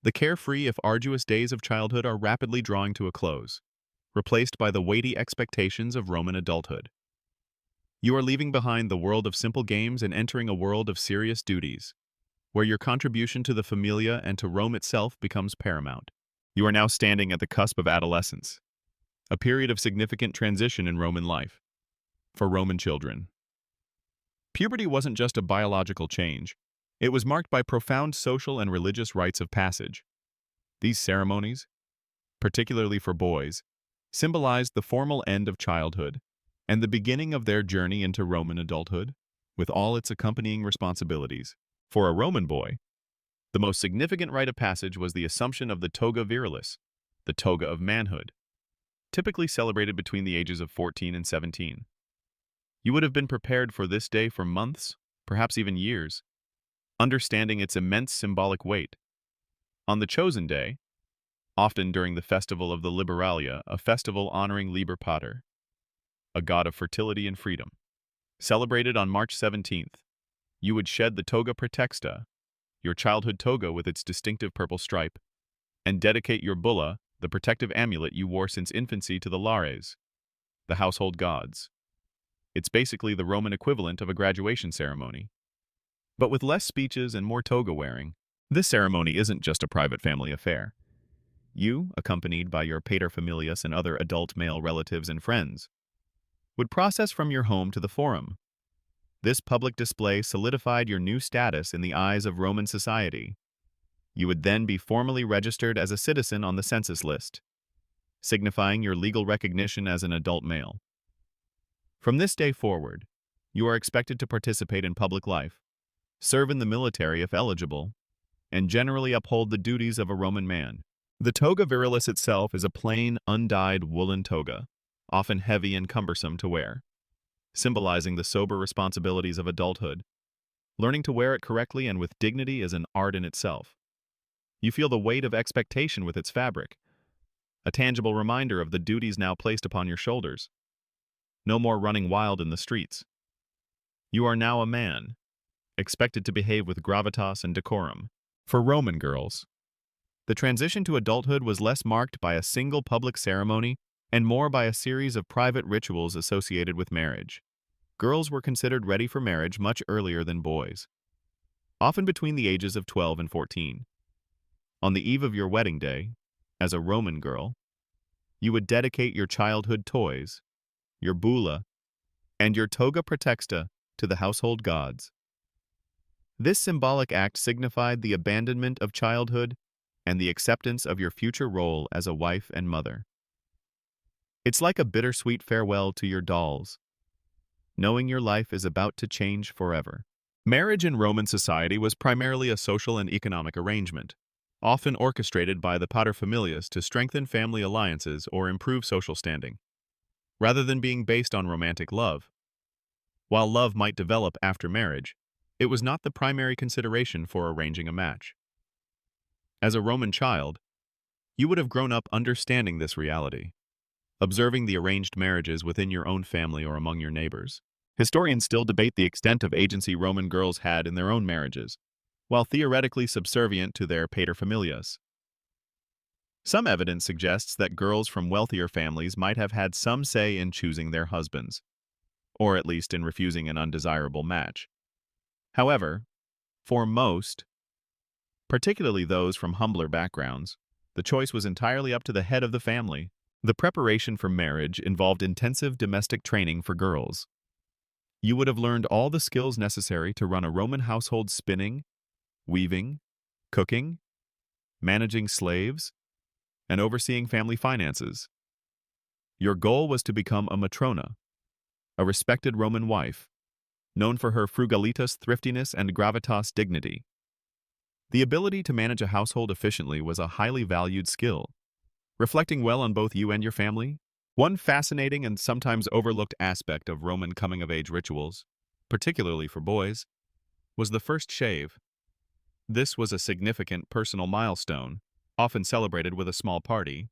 The carefree if arduous days of childhood are rapidly drawing to a close, replaced by the weighty expectations of Roman adulthood. You are leaving behind the world of simple games and entering a world of serious duties, where your contribution to the familia and to Rome itself becomes paramount. You are now standing at the cusp of adolescence, a period of significant transition in Roman life. For Roman children, puberty wasn't just a biological change. It was marked by profound social and religious rites of passage. These ceremonies, particularly for boys, symbolized the formal end of childhood and the beginning of their journey into Roman adulthood, with all its accompanying responsibilities. For a Roman boy, the most significant rite of passage was the assumption of the toga virilis, the toga of manhood, typically celebrated between the ages of 14 and 17. You would have been prepared for this day for months, perhaps even years, understanding its immense symbolic weight. On the chosen day, often during the festival of the Liberalia, a festival honoring Liber Pater, a god of fertility and freedom, celebrated on March 17th, you would shed the toga praetexta, your childhood toga with its distinctive purple stripe, and dedicate your bulla, the protective amulet you wore since infancy, to the lares, the household gods. It's basically the Roman equivalent of a graduation ceremony. But with less speeches and more toga wearing, this ceremony isn't just a private family affair. You, accompanied by your paterfamilias and other adult male relatives and friends, would process from your home to the forum. This public display solidified your new status in the eyes of Roman society. You would then be formally registered as a citizen on the census list, signifying your legal recognition as an adult male. From this day forward, you are expected to participate in public life, serve in the military if eligible, and generally uphold the duties of a Roman man. The toga virilis itself is a plain, undyed woolen toga, often heavy and cumbersome to wear, symbolizing the sober responsibilities of adulthood. Learning to wear it correctly and with dignity is an art in itself. You feel the weight of expectation with its fabric, a tangible reminder of the duties now placed upon your shoulders. No more running wild in the streets. You are now a man, expected to behave with gravitas and decorum. For Roman girls, the transition to adulthood was less marked by a single public ceremony and more by a series of private rituals associated with marriage. Girls were considered ready for marriage much earlier than boys, often between the ages of 12 and 14. On the eve of your wedding day, as a Roman girl, you would dedicate your childhood toys, your bulla, and your toga praetexta to the household gods. This symbolic act signified the abandonment of childhood and the acceptance of your future role as a wife and mother. It's like a bittersweet farewell to your dolls, knowing your life is about to change forever. Marriage in Roman society was primarily a social and economic arrangement, often orchestrated by the paterfamilias to strengthen family alliances or improve social standing, rather than being based on romantic love. While love might develop after marriage, it was not the primary consideration for arranging a match. As a Roman child, you would have grown up understanding this reality, observing the arranged marriages within your own family or among your neighbors. Historians still debate the extent of agency Roman girls had in their own marriages, while theoretically subservient to their paterfamilias. Some evidence suggests that girls from wealthier families might have had some say in choosing their husbands, or at least in refusing an undesirable match. However, for most, particularly those from humbler backgrounds, the choice was entirely up to the head of the family. The preparation for marriage involved intensive domestic training for girls. You would have learned all the skills necessary to run a Roman household: spinning, weaving, cooking, managing slaves, and overseeing family finances. Your goal was to become a matrona, a respected Roman wife, known for her frugalitas thriftiness and gravitas dignity. The ability to manage a household efficiently was a highly valued skill, reflecting well on both you and your family. One fascinating and sometimes overlooked aspect of Roman coming-of-age rituals, particularly for boys, was the first shave. This was a significant personal milestone, often celebrated with a small party.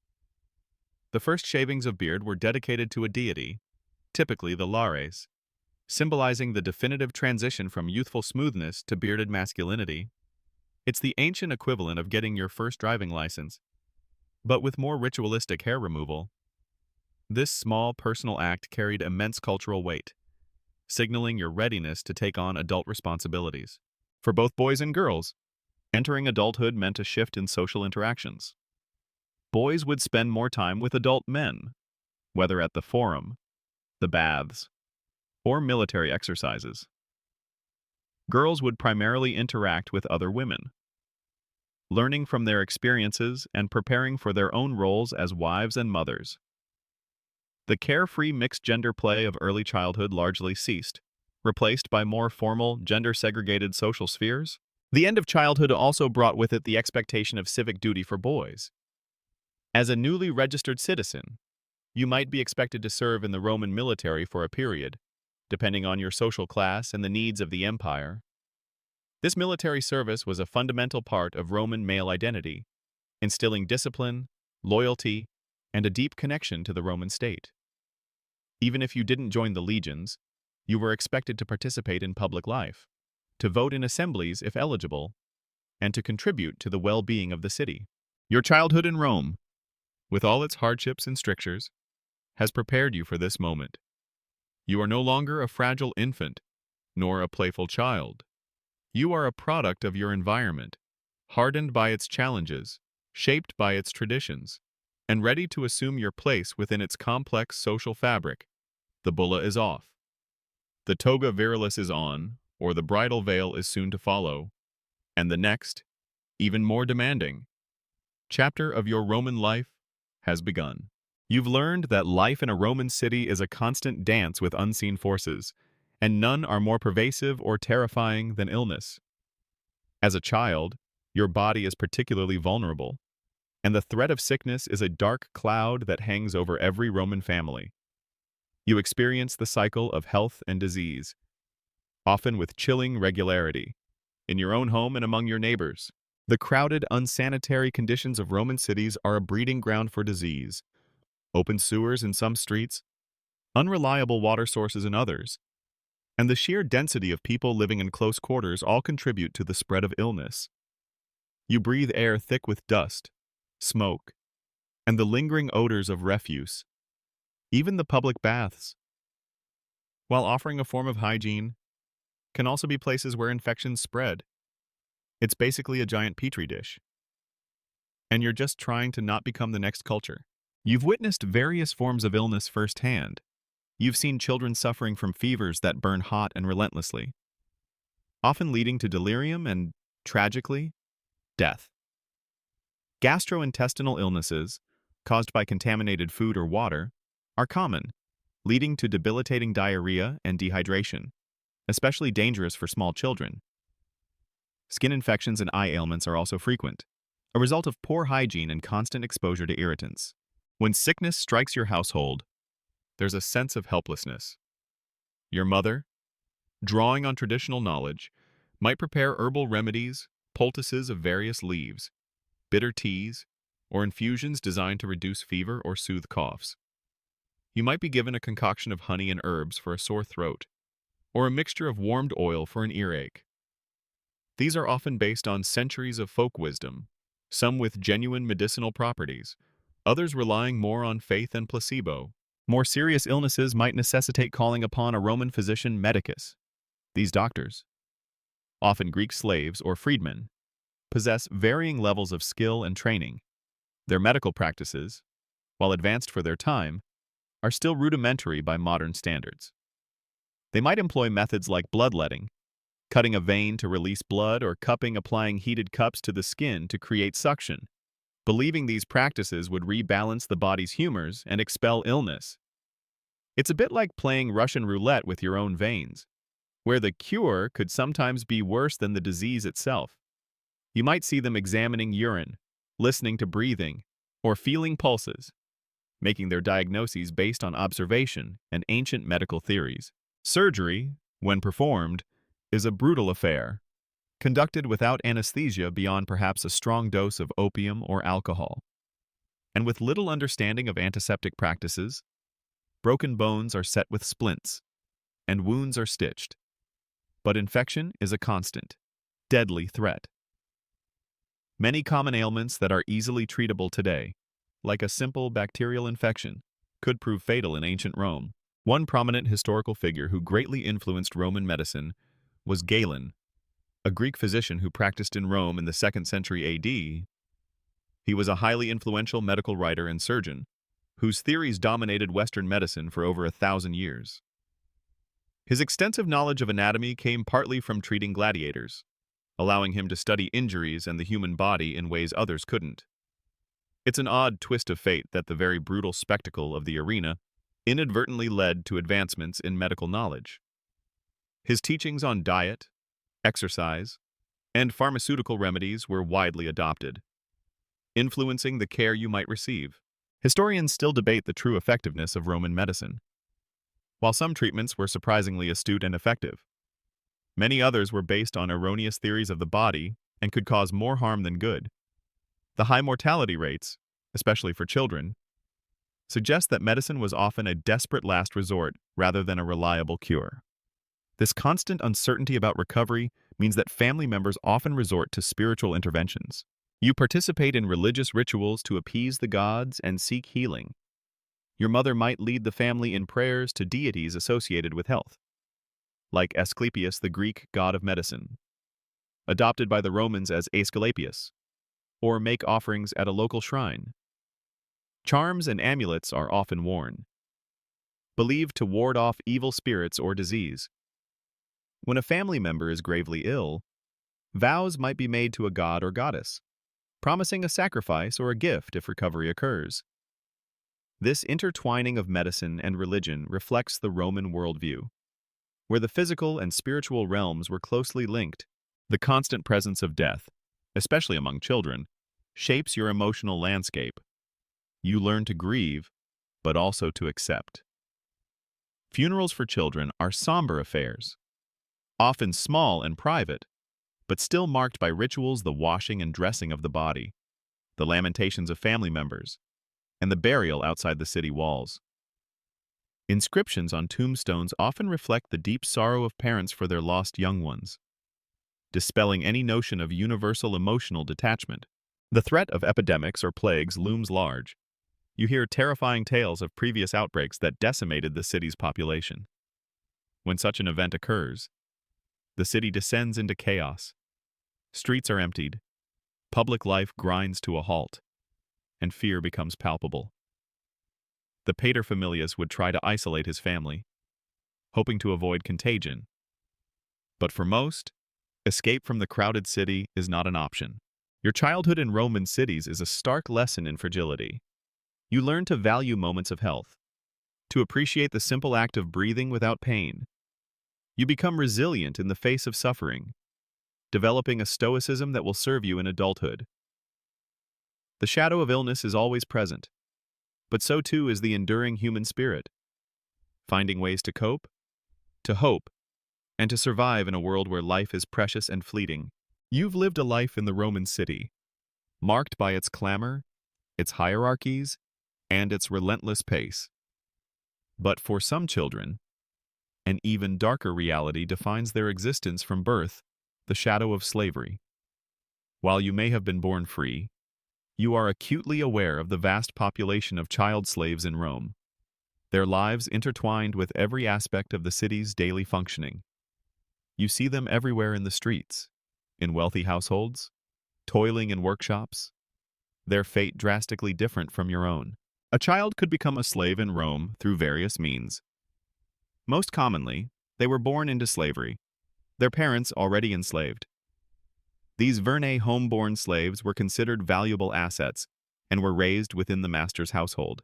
The first shavings of beard were dedicated to a deity, typically the lares, symbolizing the definitive transition from youthful smoothness to bearded masculinity. It's the ancient equivalent of getting your first driving license, but with more ritualistic hair removal. This small personal act carried immense cultural weight, signaling your readiness to take on adult responsibilities. For both boys and girls, entering adulthood meant a shift in social interactions. Boys would spend more time with adult men, whether at the forum, the baths, or military exercises. Girls would primarily interact with other women, learning from their experiences and preparing for their own roles as wives and mothers. The carefree mixed-gender play of early childhood largely ceased, replaced by more formal, gender-segregated social spheres. The end of childhood also brought with it the expectation of civic duty for boys. As a newly registered citizen, you might be expected to serve in the Roman military for a period, depending on your social class and the needs of the empire. This military service was a fundamental part of Roman male identity, instilling discipline, loyalty, and a deep connection to the Roman state. Even if you didn't join the legions, you were expected to participate in public life, to vote in assemblies if eligible, and to contribute to the well-being of the city. Your childhood in Rome, with all its hardships and strictures, has prepared you for this moment. You are no longer a fragile infant, nor a playful child. You are a product of your environment, hardened by its challenges, shaped by its traditions, and ready to assume your place within its complex social fabric. The bulla is off. The toga virilis is on, or the bridal veil is soon to follow, and the next, even more demanding, chapter of your Roman life has begun. You've learned that life in a Roman city is a constant dance with unseen forces, and none are more pervasive or terrifying than illness. As a child, your body is particularly vulnerable, and the threat of sickness is a dark cloud that hangs over every Roman family. You experience the cycle of health and disease, often with chilling regularity, in your own home and among your neighbors. The crowded, unsanitary conditions of Roman cities are a breeding ground for disease. Open sewers in some streets, unreliable water sources in others, and the sheer density of people living in close quarters all contribute to the spread of illness. You breathe air thick with dust, smoke, and the lingering odors of refuse. Even the public baths, while offering a form of hygiene, can also be places where infections spread. It's basically a giant petri dish. And you're just trying to not become the next culture. You've witnessed various forms of illness firsthand. You've seen children suffering from fevers that burn hot and relentlessly, often leading to delirium and, tragically, death. Gastrointestinal illnesses, caused by contaminated food or water, are common, leading to debilitating diarrhea and dehydration, especially dangerous for small children. Skin infections and eye ailments are also frequent, a result of poor hygiene and constant exposure to irritants. When sickness strikes your household, there's a sense of helplessness. Your mother, drawing on traditional knowledge, might prepare herbal remedies, poultices of various leaves, bitter teas, or infusions designed to reduce fever or soothe coughs. You might be given a concoction of honey and herbs for a sore throat, or a mixture of warmed oil for an earache. These are often based on centuries of folk wisdom, some with genuine medicinal properties, others relying more on faith and placebo. More serious illnesses might necessitate calling upon a Roman physician medicus. These doctors, often Greek slaves or freedmen, possess varying levels of skill and training. Their medical practices, while advanced for their time, are still rudimentary by modern standards. They might employ methods like bloodletting, cutting a vein to release blood, or cupping, applying heated cups to the skin to create suction, believing these practices would rebalance the body's humors and expel illness. It's a bit like playing Russian roulette with your own veins, where the cure could sometimes be worse than the disease itself. You might see them examining urine, listening to breathing, or feeling pulses, making their diagnoses based on observation and ancient medical theories. Surgery, when performed, is a brutal affair, conducted without anesthesia beyond perhaps a strong dose of opium or alcohol. And with little understanding of antiseptic practices, broken bones are set with splints, and wounds are stitched. But infection is a constant, deadly threat. Many common ailments that are easily treatable today, like a simple bacterial infection, could prove fatal in ancient Rome. One prominent historical figure who greatly influenced Roman medicine was Galen, a Greek physician who practiced in Rome in the 2nd century AD. He was a highly influential medical writer and surgeon, whose theories dominated Western medicine for over 1,000 years. His extensive knowledge of anatomy came partly from treating gladiators, allowing him to study injuries and the human body in ways others couldn't. It's an odd twist of fate that the very brutal spectacle of the arena inadvertently led to advancements in medical knowledge. His teachings on diet, exercise, and pharmaceutical remedies were widely adopted, influencing the care you might receive. Historians still debate the true effectiveness of Roman medicine. While some treatments were surprisingly astute and effective, many others were based on erroneous theories of the body and could cause more harm than good. The high mortality rates, especially for children, suggest that medicine was often a desperate last resort rather than a reliable cure. This constant uncertainty about recovery means that family members often resort to spiritual interventions. You participate in religious rituals to appease the gods and seek healing. Your mother might lead the family in prayers to deities associated with health, like Asclepius, the Greek god of medicine, adopted by the Romans as Aesculapius, or make offerings at a local shrine. Charms and amulets are often worn, believed to ward off evil spirits or disease. When a family member is gravely ill, vows might be made to a god or goddess, promising a sacrifice or a gift if recovery occurs. This intertwining of medicine and religion reflects the Roman worldview, where the physical and spiritual realms were closely linked. The constant presence of death, especially among children, shapes your emotional landscape. You learn to grieve, but also to accept. Funerals for children are somber affairs, often small and private, but still marked by rituals, the washing and dressing of the body, the lamentations of family members, and the burial outside the city walls. Inscriptions on tombstones often reflect the deep sorrow of parents for their lost young ones, dispelling any notion of universal emotional detachment. The threat of epidemics or plagues looms large. You hear terrifying tales of previous outbreaks that decimated the city's population. When such an event occurs, the city descends into chaos. Streets are emptied, public life grinds to a halt, and fear becomes palpable. The paterfamilias would try to isolate his family, hoping to avoid contagion. But for most, escape from the crowded city is not an option. Your childhood in Roman cities is a stark lesson in fragility. You learn to value moments of health, to appreciate the simple act of breathing without pain. You become resilient in the face of suffering, developing a stoicism that will serve you in adulthood. The shadow of illness is always present, but so too is the enduring human spirit, finding ways to cope, to hope, and to survive in a world where life is precious and fleeting. You've lived a life in the Roman city, marked by its clamor, its hierarchies, and its relentless pace. But for some children, an even darker reality defines their existence from birth, the shadow of slavery. While you may have been born free, you are acutely aware of the vast population of child slaves in Rome, their lives intertwined with every aspect of the city's daily functioning. You see them everywhere in the streets, in wealthy households, toiling in workshops, their fate drastically different from your own. A child could become a slave in Rome through various means. Most commonly, they were born into slavery, their parents already enslaved. These Vernae home-born slaves were considered valuable assets and were raised within the master's household,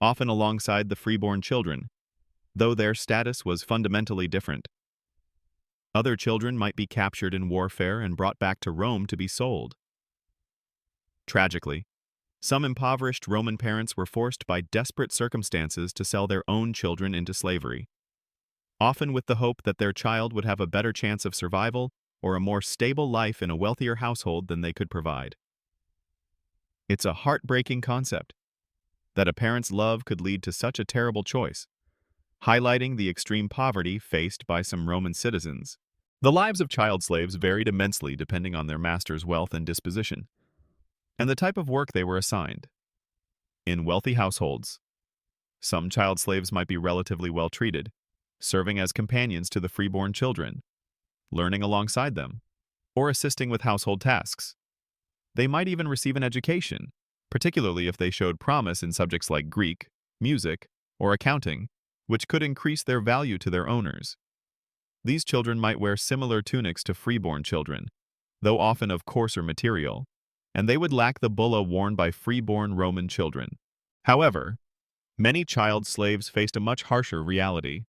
often alongside the freeborn children, though their status was fundamentally different. Other children might be captured in warfare and brought back to Rome to be sold. Tragically, some impoverished Roman parents were forced by desperate circumstances to sell their own children into slavery, often with the hope that their child would have a better chance of survival or a more stable life in a wealthier household than they could provide. It's a heartbreaking concept that a parent's love could lead to such a terrible choice, highlighting the extreme poverty faced by some Roman citizens. The lives of child slaves varied immensely depending on their master's wealth and disposition, and the type of work they were assigned. In wealthy households, some child slaves might be relatively well treated, serving as companions to the freeborn children, learning alongside them, or assisting with household tasks. They might even receive an education, particularly if they showed promise in subjects like Greek, music, or accounting, which could increase their value to their owners. These children might wear similar tunics to freeborn children, though often of coarser material, and they would lack the bulla worn by freeborn Roman children. However, many child slaves faced a much harsher reality.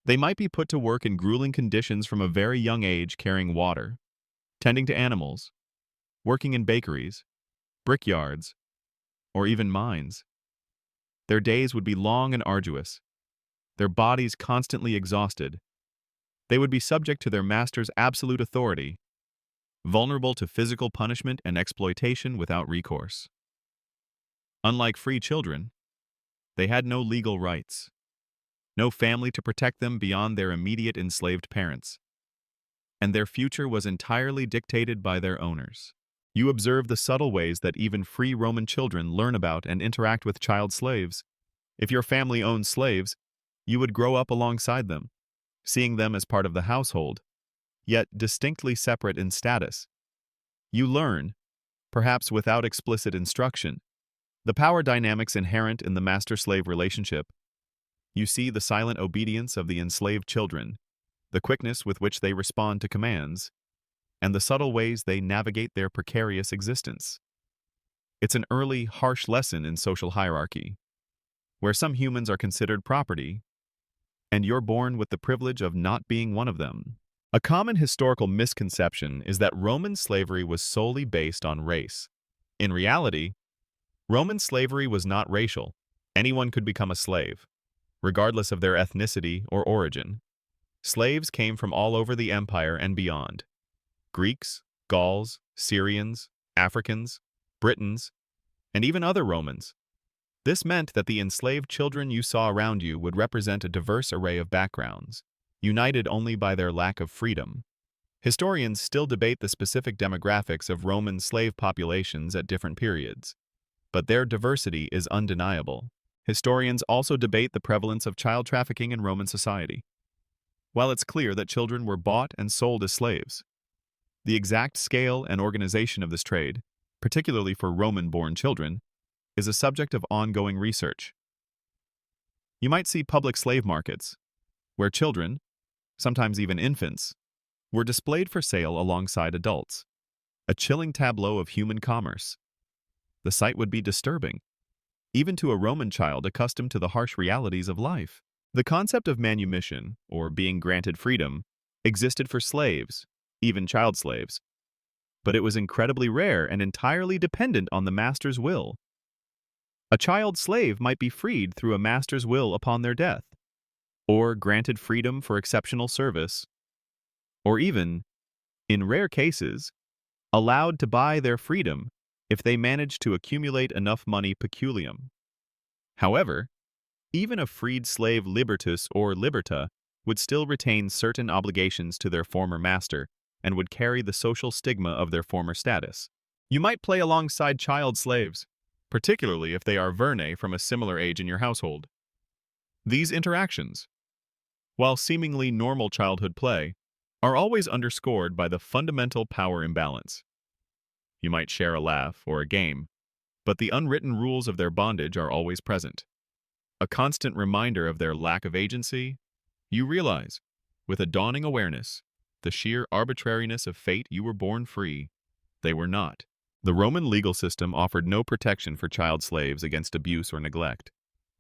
They might be put to work in grueling conditions from a very young age, carrying water, tending to animals, working in bakeries, brickyards, or even mines. Their days would be long and arduous, their bodies constantly exhausted. They would be subject to their master's absolute authority, vulnerable to physical punishment and exploitation without recourse. Unlike free children, they had no legal rights, no family to protect them beyond their immediate enslaved parents, and their future was entirely dictated by their owners. You observe the subtle ways that even free Roman children learn about and interact with child slaves. If your family owned slaves, you would grow up alongside them, seeing them as part of the household, yet distinctly separate in status. You learn, perhaps without explicit instruction, the power dynamics inherent in the master-slave relationship. You see the silent obedience of the enslaved children, the quickness with which they respond to commands, and the subtle ways they navigate their precarious existence. It's an early, harsh lesson in social hierarchy, where some humans are considered property, and you're born with the privilege of not being one of them. A common historical misconception is that Roman slavery was solely based on race. In reality, Roman slavery was not racial. Anyone could become a slave, regardless of their ethnicity or origin. Slaves came from all over the empire and beyond. Greeks, Gauls, Syrians, Africans, Britons, and even other Romans. This meant that the enslaved children you saw around you would represent a diverse array of backgrounds, united only by their lack of freedom. Historians still debate the specific demographics of Roman slave populations at different periods, but their diversity is undeniable. Historians also debate the prevalence of child trafficking in Roman society. While it's clear that children were bought and sold as slaves, the exact scale and organization of this trade, particularly for Roman-born children, is a subject of ongoing research. You might see public slave markets, where children, sometimes even infants, were displayed for sale alongside adults, a chilling tableau of human commerce. The sight would be disturbing, even to a Roman child accustomed to the harsh realities of life. The concept of manumission, or being granted freedom, existed for slaves, even child slaves, but it was incredibly rare and entirely dependent on the master's will. A child slave might be freed through a master's will upon their death, or granted freedom for exceptional service, or even, in rare cases, allowed to buy their freedom if they managed to accumulate enough money peculium. However, even a freed slave libertus or liberta would still retain certain obligations to their former master and would carry the social stigma of their former status. You might play alongside child slaves, particularly if they are vernae from a similar age in your household. These interactions, while seemingly normal childhood play, are always underscored by the fundamental power imbalance. You might share a laugh or a game, but the unwritten rules of their bondage are always present. A constant reminder of their lack of agency, you realize, with a dawning awareness, the sheer arbitrariness of fate. You were born free. They were not. The Roman legal system offered no protection for child slaves against abuse or neglect.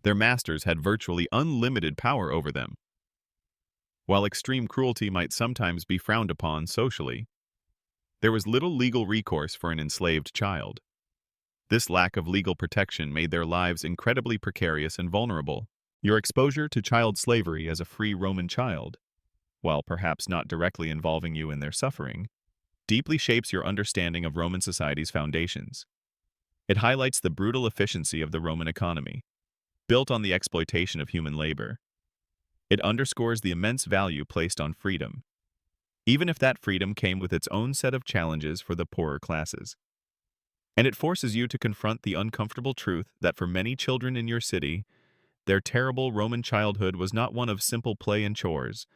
Their masters had virtually unlimited power over them. While extreme cruelty might sometimes be frowned upon socially, there was little legal recourse for an enslaved child. This lack of legal protection made their lives incredibly precarious and vulnerable. Your exposure to child slavery as a free Roman child, while perhaps not directly involving you in their suffering, deeply shapes your understanding of Roman society's foundations. It highlights the brutal efficiency of the Roman economy, built on the exploitation of human labor. It underscores the immense value placed on freedom, even if that freedom came with its own set of challenges for the poorer classes. And it forces you to confront the uncomfortable truth that for many children in your city, their terrible Roman childhood was not one of simple play and chores,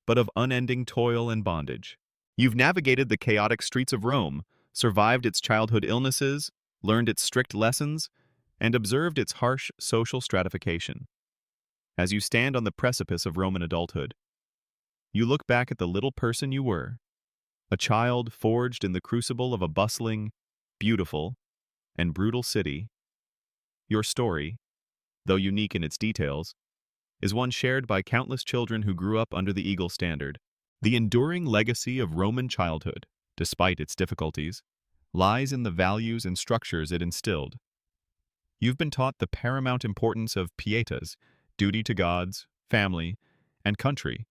but of unending toil and bondage. You've navigated the chaotic streets of Rome, survived its childhood illnesses, learned its strict lessons, and observed its harsh social stratification. As you stand on the precipice of Roman adulthood, you look back at the little person you were, a child forged in the crucible of a bustling, beautiful, and brutal city. Your story, though unique in its details, is one shared by countless children who grew up under the Eagle standard. The enduring legacy of Roman childhood, despite its difficulties, lies in the values and structures it instilled. You've been taught the paramount importance of pietas, duty to gods, family, and country.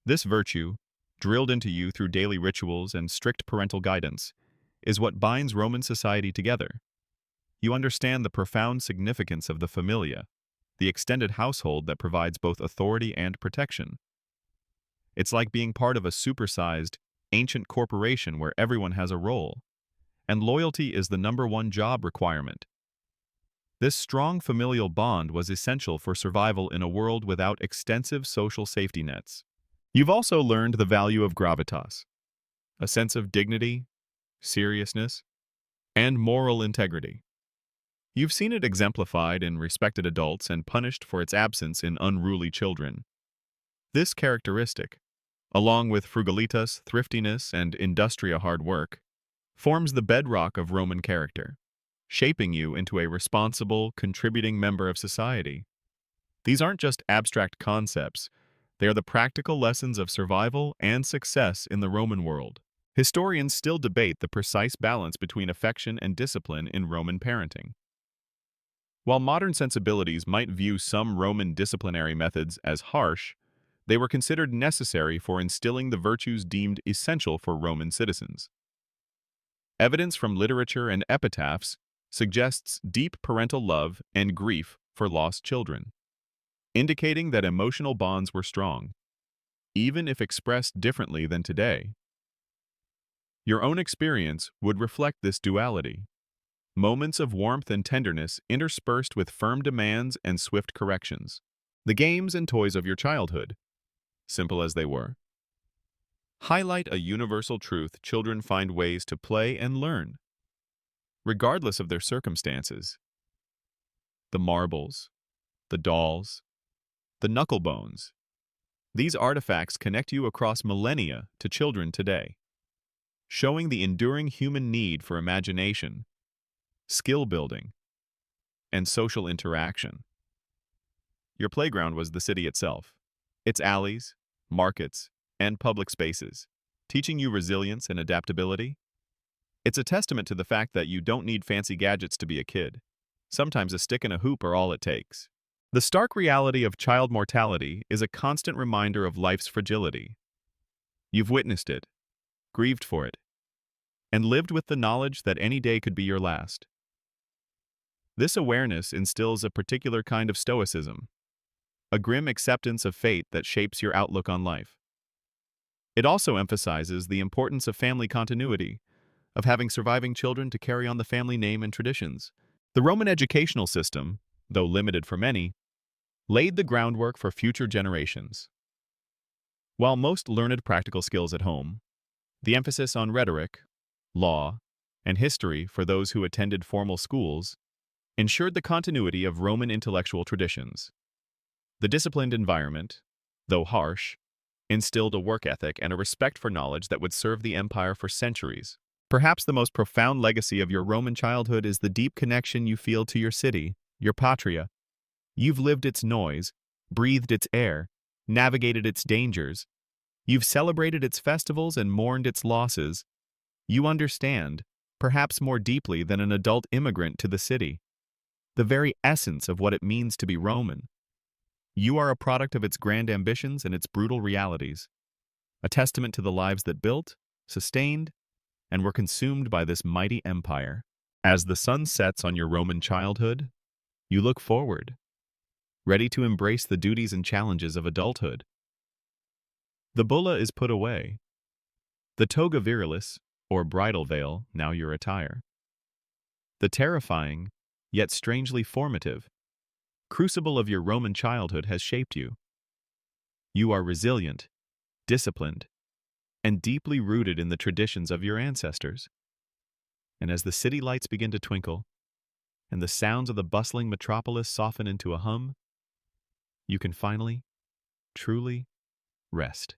This virtue, drilled into you through daily rituals and strict parental guidance, is what binds Roman society together. You understand the profound significance of the familia, the extended household that provides both authority and protection. It's like being part of a supersized, ancient corporation where everyone has a role, and loyalty is the #1 job requirement. This strong familial bond was essential for survival in a world without extensive social safety nets. You've also learned the value of gravitas, a sense of dignity, seriousness, and moral integrity. You've seen it exemplified in respected adults and punished for its absence in unruly children. This characteristic, along with frugalitas, thriftiness, and industria hard work, forms the bedrock of Roman character, shaping you into a responsible, contributing member of society. These aren't just abstract concepts, they are the practical lessons of survival and success in the Roman world. Historians still debate the precise balance between affection and discipline in Roman parenting. While modern sensibilities might view some Roman disciplinary methods as harsh, they were considered necessary for instilling the virtues deemed essential for Roman citizens. Evidence from literature and epitaphs suggests deep parental love and grief for lost children, indicating that emotional bonds were strong, even if expressed differently than today. Your own experience would reflect this duality. Moments of warmth and tenderness interspersed with firm demands and swift corrections. The games and toys of your childhood, simple as they were, highlight a universal truth: children find ways to play and learn, regardless of their circumstances. The marbles, the dolls, the knucklebones. These artifacts connect you across millennia to children today, showing the enduring human need for imagination, skill building, and social interaction. Your playground was the city itself, its alleys, markets, and public spaces, teaching you resilience and adaptability. It's a testament to the fact that you don't need fancy gadgets to be a kid. Sometimes a stick and a hoop are all it takes. The stark reality of child mortality is a constant reminder of life's fragility. You've witnessed it, grieved for it, and lived with the knowledge that any day could be your last. This awareness instills a particular kind of stoicism, a grim acceptance of fate that shapes your outlook on life. It also emphasizes the importance of family continuity, of having surviving children to carry on the family name and traditions. The Roman educational system, though limited for many, laid the groundwork for future generations. While most learned practical skills at home, the emphasis on rhetoric, law, and history for those who attended formal schools ensured the continuity of Roman intellectual traditions. The disciplined environment, though harsh, instilled a work ethic and a respect for knowledge that would serve the empire for centuries. Perhaps the most profound legacy of your Roman childhood is the deep connection you feel to your city, your patria. You've lived its noise, breathed its air, navigated its dangers. You've celebrated its festivals and mourned its losses. You understand, perhaps more deeply than an adult immigrant to the city, the very essence of what it means to be Roman. You are a product of its grand ambitions and its brutal realities, a testament to the lives that built, sustained, and were consumed by this mighty empire. As the sun sets on your Roman childhood, you look forward, ready to embrace the duties and challenges of adulthood. The bulla is put away, the toga virilis, or bridal veil, now your attire. The terrifying, yet strangely formative, crucible of your Roman childhood has shaped you. You are resilient, disciplined, and deeply rooted in the traditions of your ancestors. And as the city lights begin to twinkle, and the sounds of the bustling metropolis soften into a hum, you can finally, truly rest.